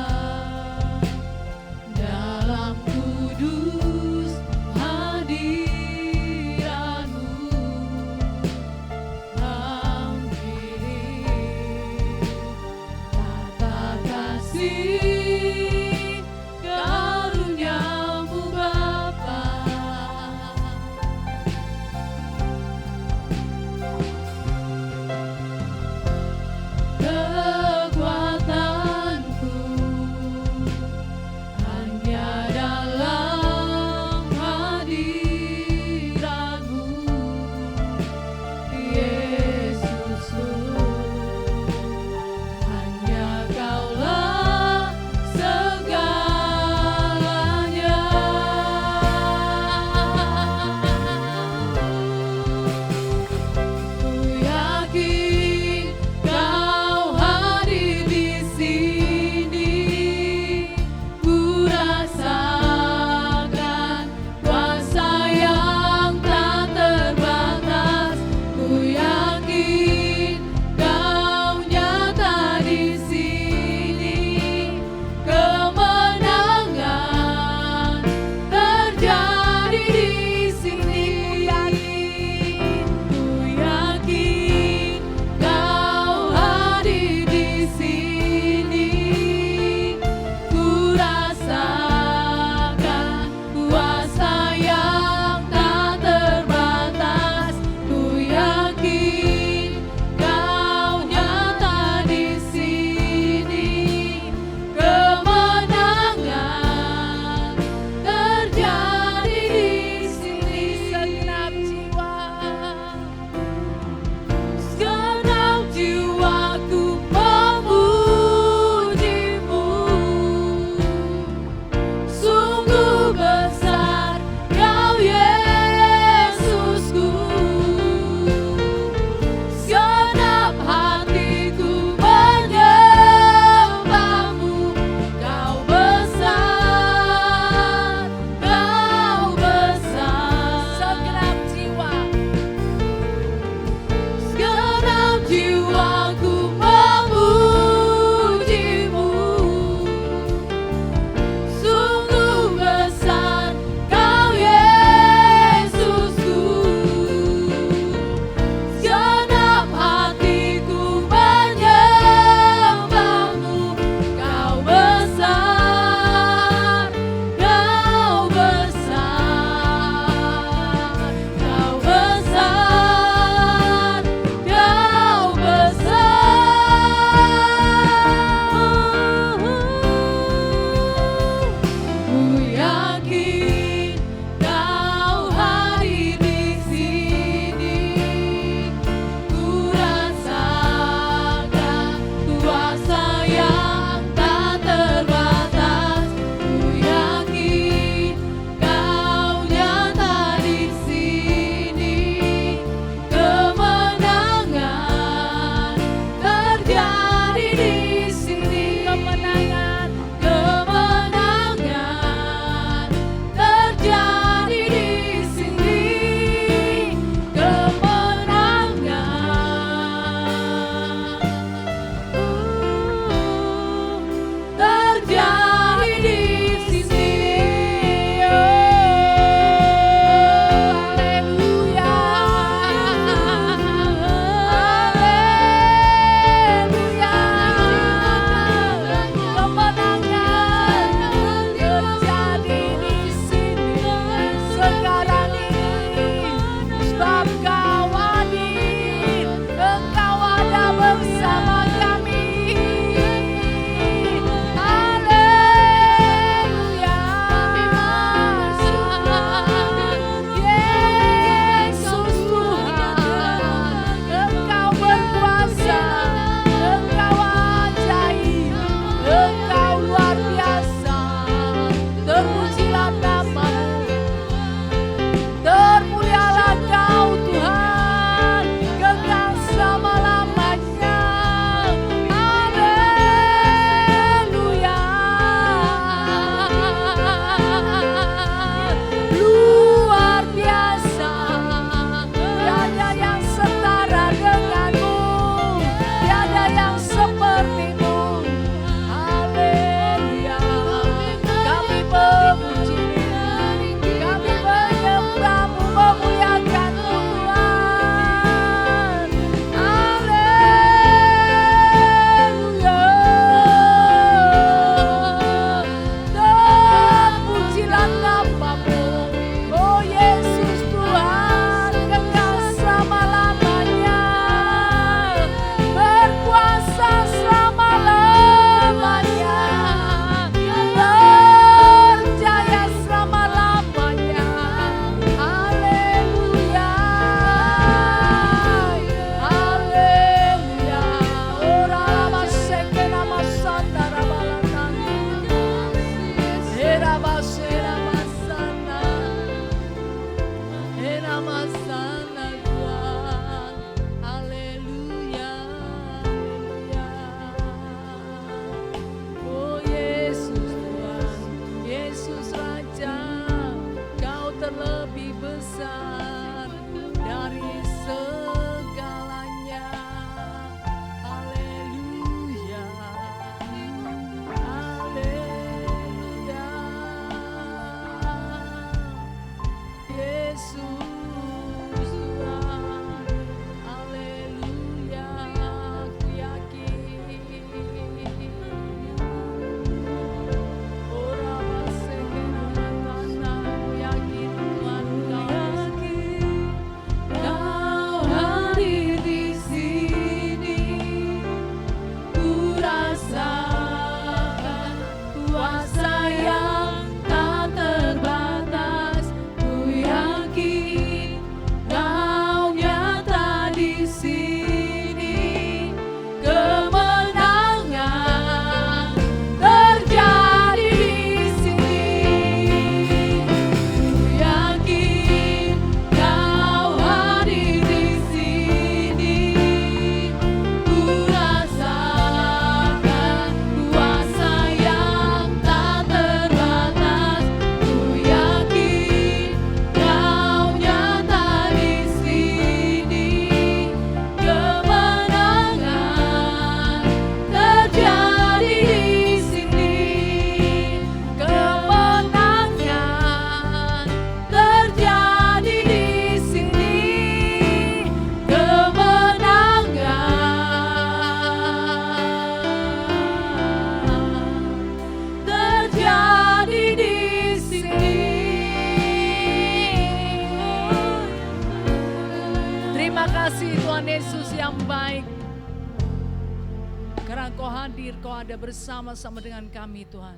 bersama-sama Tuhan. Haleluya, haleluya. Oh Yesus Tuhan, Yesus Raja, Kau terlebih besar dari segalanya. Haleluya, haleluya. Yesus Tuhan, haleluya, aku yakin. Ora basekena aku yakin Tuhan Kau hadir di sini. Ku rasakan kuasa yang tak terbatas. Ku yakin Kau nyata di sini. Kemenangan terjadi di sini. Ku yakin Kau hadir di sini. Ku rasakan kuasa yang tak terbatas. Ku yakin Kau nyata di sini. Kemenangan terjadi di sini. Kemenangan terjadi di sini. Kemenangan terjadi di sini. Terima kasih Tuhan Yesus yang baik. Karena Kau hadir, Kau ada bersama-sama dengan kami Tuhan.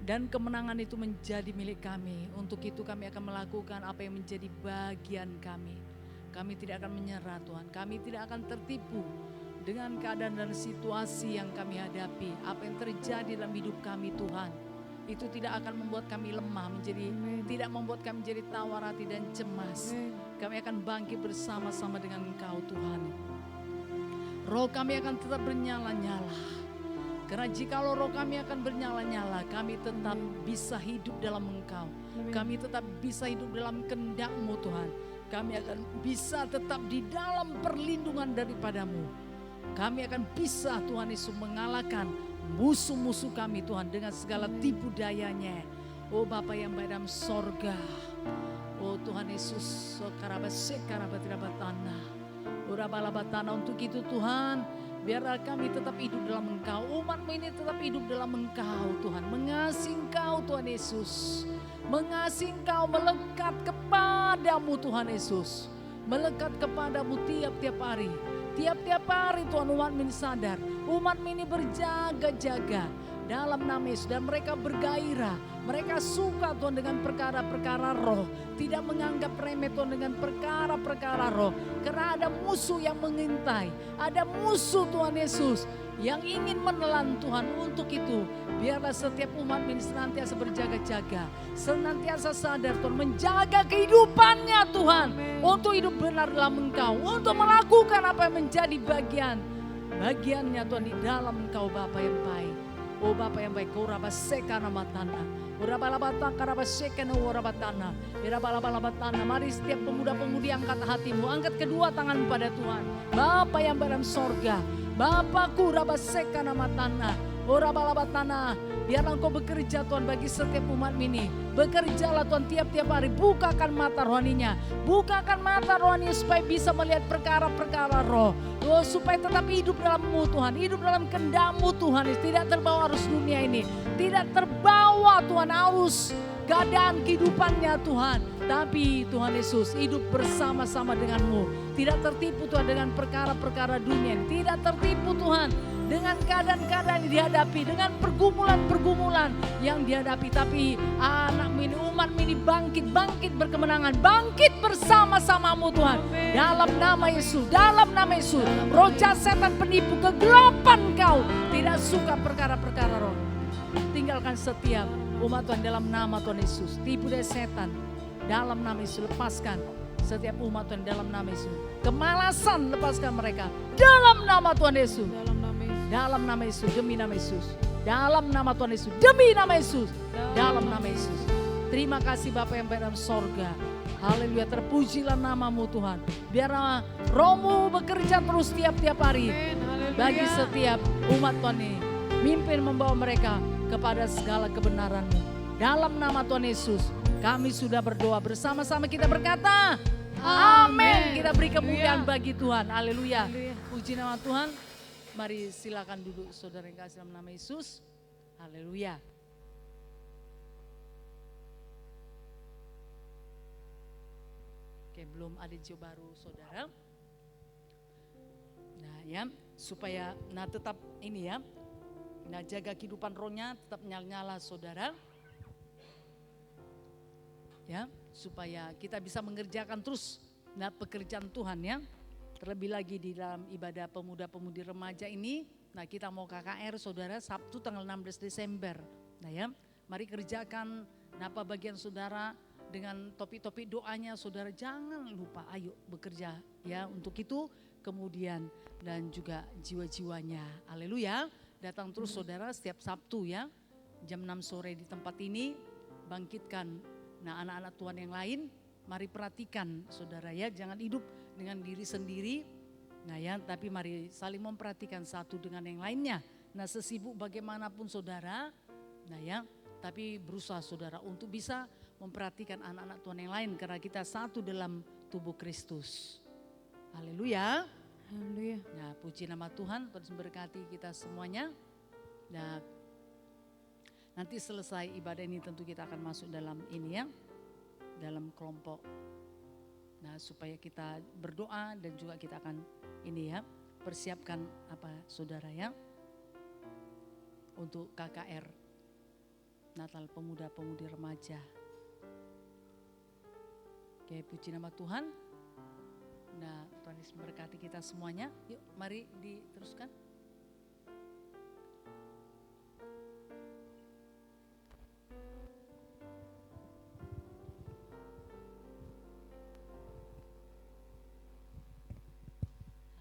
Dan kemenangan itu menjadi milik kami. Untuk itu kami akan melakukan apa yang menjadi bagian kami. Kami tidak akan menyerah Tuhan. Kami tidak akan tertipu dengan keadaan dan situasi yang kami hadapi. Apa yang terjadi dalam hidup kami Tuhan. Itu tidak akan membuat kami lemah, tidak membuat kami menjadi tawar hati dan cemas. Kami akan bangkit bersama-sama dengan Engkau Tuhan. Roh kami akan tetap bernyala-nyala. Karena jikalau roh kami akan bernyala-nyala, kami tetap bisa hidup dalam Engkau. Kami tetap bisa hidup dalam kehendak-Mu Tuhan. Kami akan bisa tetap di dalam perlindungan daripada-Mu. Kami akan bisa Tuhan Yesus mengalahkan musuh-musuh kami Tuhan dengan segala tipu dayanya. Oh Bapa yang baik dalam sorga. Oh Tuhan Yesus, untuk itu Tuhan, biarlah kami tetap hidup dalam Engkau. Umat-Mu ini tetap hidup dalam Engkau Tuhan. Mengasihi Engkau Tuhan Yesus. Mengasihi Engkau, melekat kepadamu Tuhan Yesus. Melekat kepadamu tiap-tiap hari. Tiap-tiap hari Tuhan umat-Mu ini sadar. Umat-Mu ini berjaga-jaga dalam nama Yesus. Dan mereka bergairah. Mereka suka Tuhan dengan perkara-perkara roh. Tidak menganggap remeh Tuhan dengan perkara-perkara roh. Karena ada musuh yang mengintai. Ada musuh Tuhan Yesus yang ingin menelan Tuhan. Untuk itu biarlah setiap umat ini senantiasa berjaga-jaga. Senantiasa sadar Tuhan, menjaga kehidupannya Tuhan. Untuk hidup benar dalam Engkau. Untuk melakukan apa yang menjadi bagiannya Tuhan di dalam Engkau Bapa yang baik. Oh Bapa yang baik, Kau rabaseka nama tanah. Mari setiap pemuda-pemudi angkat hatimu, angkat kedua tangan pada Tuhan. Bapa yang dalam sorga, Bapakku rabaseka nama tanah. Biarlah Engkau bekerja Tuhan bagi setiap umat ini. Bekerjalah Tuhan tiap-tiap hari. Bukakan mata rohaninya. Bukakan mata rohaninya supaya bisa melihat perkara-perkara roh. Oh, supaya tetap hidup dalam-Mu Tuhan. Hidup dalam kehendak-Mu Tuhan. Tidak terbawa arus dunia ini. Tidak terbawa Tuhan arus keadaan kehidupannya Tuhan. Tapi Tuhan Yesus hidup bersama-sama dengan-Mu. Tidak tertipu Tuhan dengan perkara-perkara dunia. Tidak tertipu Tuhan dengan keadaan-keadaan yang dihadapi, dengan pergumulan-pergumulan yang dihadapi. Tapi anak-Mu ini, umat-Mu ini bangkit berkemenangan, bangkit bersama-sama-Mu Tuhan. Dalam nama Yesus, dalam nama Yesus, roh jahat setan penipu, kegelapan Kau tidak suka perkara-perkara roh. Tinggalkan setiap umat Tuhan dalam nama Tuhan Yesus. Tipu dari setan, dalam nama Yesus. Lepaskan setiap umat Tuhan dalam nama Yesus. Kemalasan lepaskan mereka dalam nama Tuhan Yesus. Dalam nama Yesus. Dalam nama Yesus, demi nama Yesus. Dalam nama Tuhan Yesus, demi nama Yesus. Dalam nama Yesus. Terima kasih Bapa yang berada dalam sorga. Haleluya, terpujilah namamu Tuhan. Biar Roh-Mu bekerja terus tiap-tiap hari. Amin. Haleluya. Bagi setiap umat Tuhan ini. Mimpin membawa mereka kepada segala kebenaran-Mu. Dalam nama Tuhan Yesus, kami sudah berdoa bersama-sama, kita berkata, amin. Kita beri kemuliaan bagi Tuhan. Haleluya. Haleluya. Puji nama Tuhan. Mari silakan duduk saudara yang kasih dalam nama Yesus. Haleluya. Oke, belum ada jiwa baru saudara. Nah ya, supaya tetap ini ya. Nah, jaga kehidupan rohnya tetap nyala-nyala saudara. Ya, supaya kita bisa mengerjakan terus pekerjaan Tuhan ya. Terlebih lagi di dalam ibadah pemuda-pemudi remaja ini, nah kita mau KKR saudara Sabtu tanggal 16 Desember. Nah ya, mari kerjakan apa bagian saudara dengan topik-topik doanya saudara, jangan lupa ayo bekerja ya untuk itu. Kemudian dan juga jiwa-jiwanya, haleluya. Datang terus saudara setiap Sabtu ya, jam 6 sore di tempat ini, bangkitkan anak-anak Tuhan yang lain. Mari perhatikan saudara ya, jangan hidup dengan diri sendiri. Nah ya, tapi mari saling memperhatikan satu dengan yang lainnya. Nah sesibuk bagaimanapun saudara, nah ya, tapi berusaha saudara untuk bisa memperhatikan anak-anak Tuhan yang lain. Karena kita satu dalam tubuh Kristus. Haleluya. Haleluya. Nah puji nama Tuhan, Tuhan memberkati kita semuanya. Nah nanti selesai ibadah ini tentu kita akan masuk dalam ini ya, dalam kelompok. Nah supaya kita berdoa dan juga kita akan ini ya, persiapkan saudara ya, untuk KKR Natal Pemuda-Pemudi Remaja. Oke, puji nama Tuhan. Nah Tuhan Yesus memberkati kita semuanya. Yuk mari diteruskan.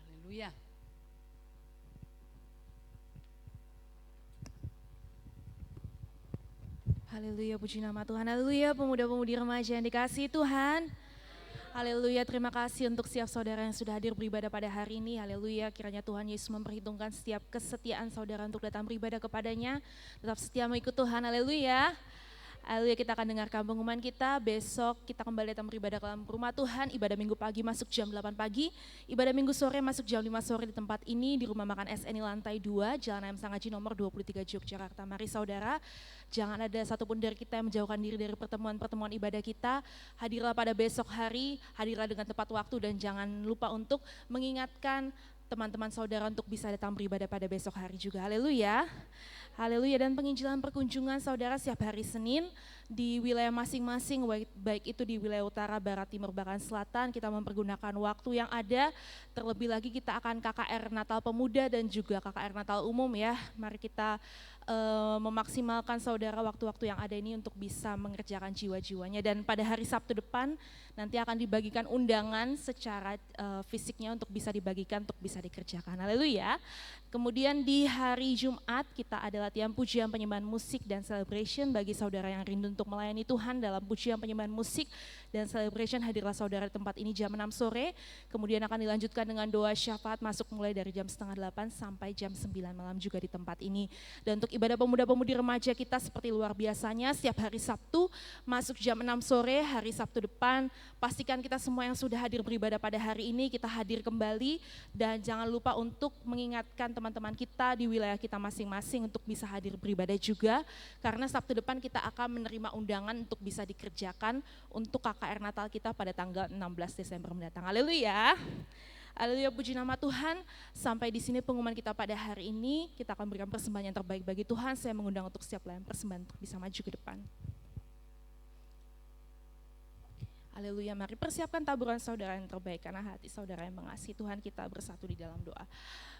Haleluya. Haleluya, puji nama Tuhan. Haleluya, pemuda-pemudi remaja yang dikasihi Tuhan. Haleluya, terima kasih untuk setiap saudara yang sudah hadir beribadah pada hari ini. Haleluya, kiranya Tuhan Yesus memperhitungkan setiap kesetiaan saudara untuk datang beribadah kepadanya. Tetap setia mengikut Tuhan, haleluya. Haleluya, kita akan dengarkan pengumuman kita. Besok kita kembali datang beribadah ke dalam rumah Tuhan. Ibadah minggu pagi masuk jam 8 pagi. Ibadah minggu sore masuk jam 5 sore di tempat ini. Di rumah makan SNI lantai 2, Jalan AM Sangaji nomor 23 Yogyakarta. Mari saudara, jangan ada satupun dari kita yang menjauhkan diri dari pertemuan-pertemuan ibadah kita. Hadirlah pada besok hari, hadirlah dengan tepat waktu dan jangan lupa untuk mengingatkan teman-teman saudara untuk bisa datang beribadah pada besok hari juga. Haleluya. Haleluya, dan penginjilan perkunjungan saudara setiap hari Senin di wilayah masing-masing, baik itu di wilayah utara, barat, timur, bahkan selatan, kita mempergunakan waktu yang ada. Terlebih lagi kita akan KKR Natal Pemuda dan juga KKR Natal Umum ya. Mari kita memaksimalkan saudara waktu-waktu yang ada ini untuk bisa mengerjakan jiwa-jiwanya. Dan pada hari Sabtu depan nanti akan dibagikan undangan secara fisiknya untuk bisa dibagikan, untuk bisa dikerjakan. Haleluya. Kemudian di hari Jumat kita ada latihan pujian, penyembahan musik dan celebration bagi saudara yang rindu untuk melayani Tuhan dalam pujian, penyembahan musik dan celebration. Hadirlah saudara di tempat ini jam 6 sore. Kemudian akan dilanjutkan dengan doa syafaat masuk mulai dari jam 7:30 sampai jam 9 malam juga di tempat ini. Dan untuk ibadah pemuda-pemudi remaja kita seperti luar biasanya setiap hari Sabtu masuk jam 6 sore, hari Sabtu depan. Pastikan kita semua yang sudah hadir beribadah pada hari ini kita hadir kembali dan jangan lupa untuk mengingatkan teman-teman kita di wilayah kita masing-masing untuk bisa hadir beribadah juga, karena Sabtu depan kita akan menerima undangan untuk bisa dikerjakan untuk KKR Natal kita pada tanggal 16 Desember mendatang. Haleluya. Haleluya, puji nama Tuhan. Sampai di sini pengumuman kita pada hari ini. Kita akan berikan persembahan yang terbaik bagi Tuhan. Saya mengundang untuk setiap pelayan persembahan untuk bisa maju ke depan. Haleluya, mari persiapkan taburan saudara yang terbaik karena hati saudara yang mengasihi Tuhan. Kita bersatu di dalam doa.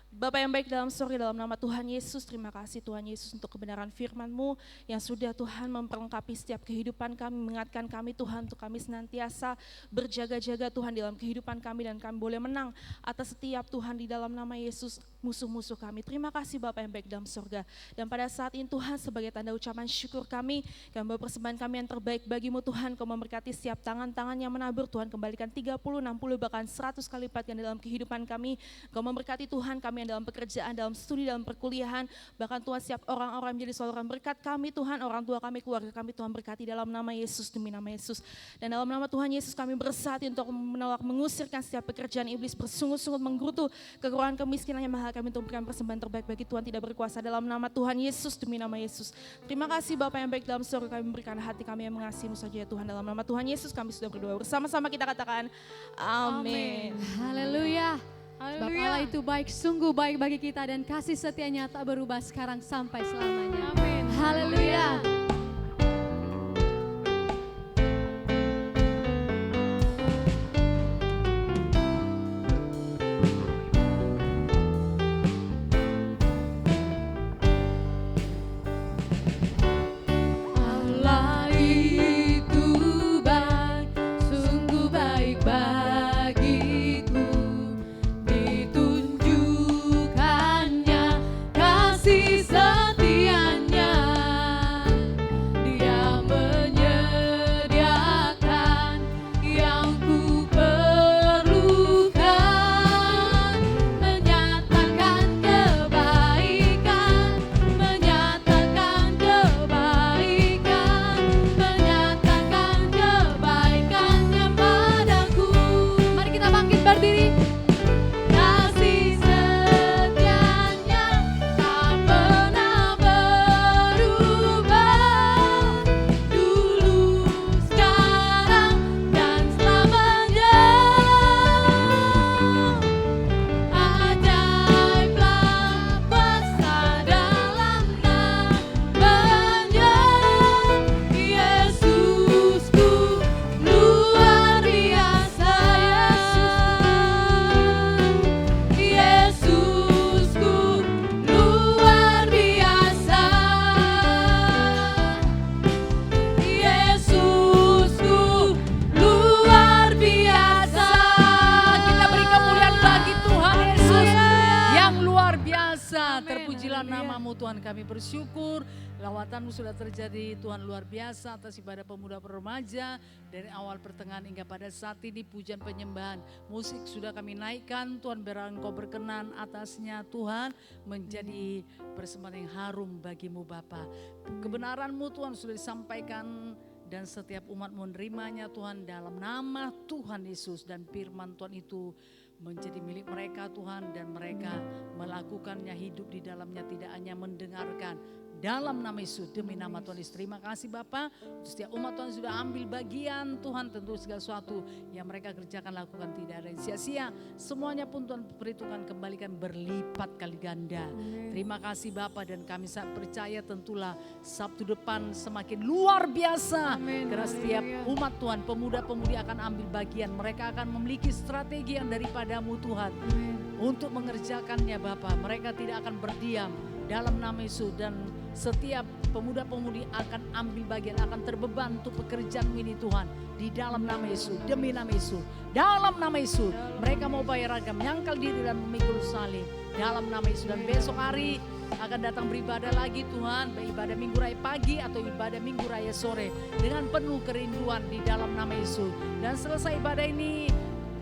Bapa yang baik dalam surga, dalam nama Tuhan Yesus, terima kasih Tuhan Yesus untuk kebenaran firman-Mu yang sudah Tuhan memperlengkapi setiap kehidupan kami, mengingatkan kami Tuhan untuk kami senantiasa berjaga-jaga Tuhan dalam kehidupan kami dan kami boleh menang atas setiap Tuhan di dalam nama Yesus musuh-musuh kami. Terima kasih Bapa yang baik dalam surga. Dan pada saat ini Tuhan sebagai tanda ucapan syukur kami bawa persembahan kami yang terbaik bagi-Mu Tuhan, Kau memberkati setiap tangan-tangan yang menabur Tuhan, kembalikan 30, 60 bahkan 100 kali lipat dalam kehidupan kami. Kau memberkati Tuhan kami yang dalam pekerjaan, dalam studi, dalam perkuliahan, bahkan Tuhan siap orang-orang menjadi saluran berkat kami Tuhan, orang tua kami, keluarga kami Tuhan berkati dalam nama Yesus, demi nama Yesus. Dan dalam nama Tuhan Yesus kami bersatu untuk menolak, mengusirkan setiap pekerjaan iblis, bersungut-sungut menggerutu kekurangan kemiskinan yang mahal kami untuk memberikan persembahan terbaik bagi Tuhan tidak berkuasa dalam nama Tuhan Yesus, demi nama Yesus. Terima kasih Bapa yang baik dalam surga, kami memberikan hati kami yang mengasihi-Mu saja ya Tuhan, dalam nama Tuhan Yesus kami sudah berdoa bersama-sama, kita katakan amin. Haleluya. Sebab Allah itu baik, sungguh baik bagi kita dan kasih setianya tak berubah sekarang sampai selamanya. Amin. Haleluya. Allah itu baik, sungguh baik bagiku. Ditunjukkannya kasih setianya. Dia menyediakan yang ku perlukan. Menyatakan kebaikan, menyatakan kebaikan, menyatakan kebaikannya padaku. Mari kita bangkit berdiri. Kasih setianya tak pernah berubah. Dulu, sekarang, dan selamanya. Ajaiblah kuasa dalam namanya. Yesusku luar biasa. Yesusku luar biasa. Yesusku luar biasa. Kita beri kemuliaan bagi Tuhan Yesus yang luar biasa. Terpujilah namamu Tuhan, kami bersyukur. Lawatanmu sudah terjadi Tuhan luar biasa atas ibadah pemuda remaja dari awal pertengahan hingga pada saat ini pujian penyembahan. Musik sudah kami naikkan Tuhan, biar Engkau berkenan atasnya Tuhan menjadi persembahan yang harum bagimu Bapa. Kebenaranmu Tuhan sudah disampaikan dan setiap umat menerimanya Tuhan dalam nama Tuhan Yesus, dan firman Tuhan itu menjadi milik mereka Tuhan, dan mereka melakukannya, hidup di dalamnya, tidak hanya mendengarkan. Dalam nama Yesus, demi nama Tuhan Yesus. Terima kasih Bapa, untuk setiap umat Tuhan sudah ambil bagian Tuhan, tentu segala sesuatu yang mereka kerjakan lakukan tidak ada yang sia-sia. Semuanya pun Tuhan perhitungkan, kembalikan berlipat kali ganda. Terima kasih Bapa, dan kami sangat percaya tentulah Sabtu depan semakin luar biasa. Karena setiap umat Tuhan, pemuda-pemudi akan ambil bagian. Mereka akan memiliki strategi yang daripadamu Tuhan. Untuk mengerjakannya Bapa, mereka tidak akan berdiam dalam nama Yesus, dan setiap pemuda-pemudi akan ambil bagian, akan terbeban untuk pekerjaan ini Tuhan. Di dalam nama Yesus, demi nama Yesus, dalam nama Yesus. Mereka mau bayar harga, menyangkal diri dan memikul salib. Dalam nama Yesus, dan besok hari akan datang beribadah lagi Tuhan. Ibadah Minggu Raya pagi atau ibadah Minggu Raya sore. Dengan penuh kerinduan di dalam nama Yesus. Dan selesai ibadah ini,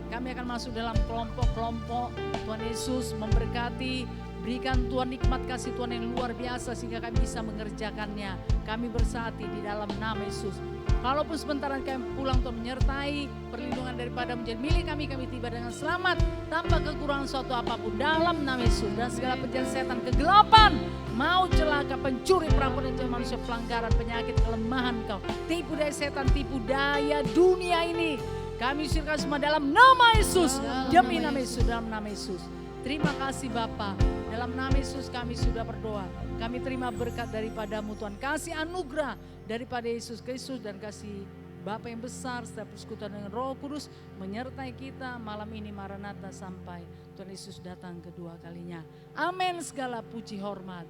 kami akan masuk dalam kelompok-kelompok. Tuhan Yesus memberkati. Berikan Tuhan nikmat kasih Tuhan yang luar biasa sehingga kami bisa mengerjakannya. Kami bersati di dalam nama Yesus. Kalaupun sebentar kami pulang, Tuhan menyertai, perlindungan daripada menjadi milik kami. Kami tiba dengan selamat tanpa kekurangan suatu apapun dalam nama Yesus. Dan segala penjahat setan, kegelapan, mau celaka, pencuri, perampok, dan manusia, pelanggaran, penyakit, kelemahan kau, tipu daya setan, tipu daya dunia ini, kami usirkan semua dalam nama Yesus. Demi nama Yesus, dalam nama Yesus. Terima kasih Bapa. Dalam nama Yesus kami sudah berdoa. Kami terima berkat daripadamu Tuhan. Kasih anugerah daripada Yesus Kristus dan kasih Bapa yang besar, setiap persekutuan dengan Roh Kudus menyertai kita malam ini Maranatha sampai Tuhan Yesus datang kedua kalinya. Amin, segala puji hormat.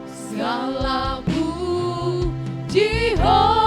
Segala puji hormat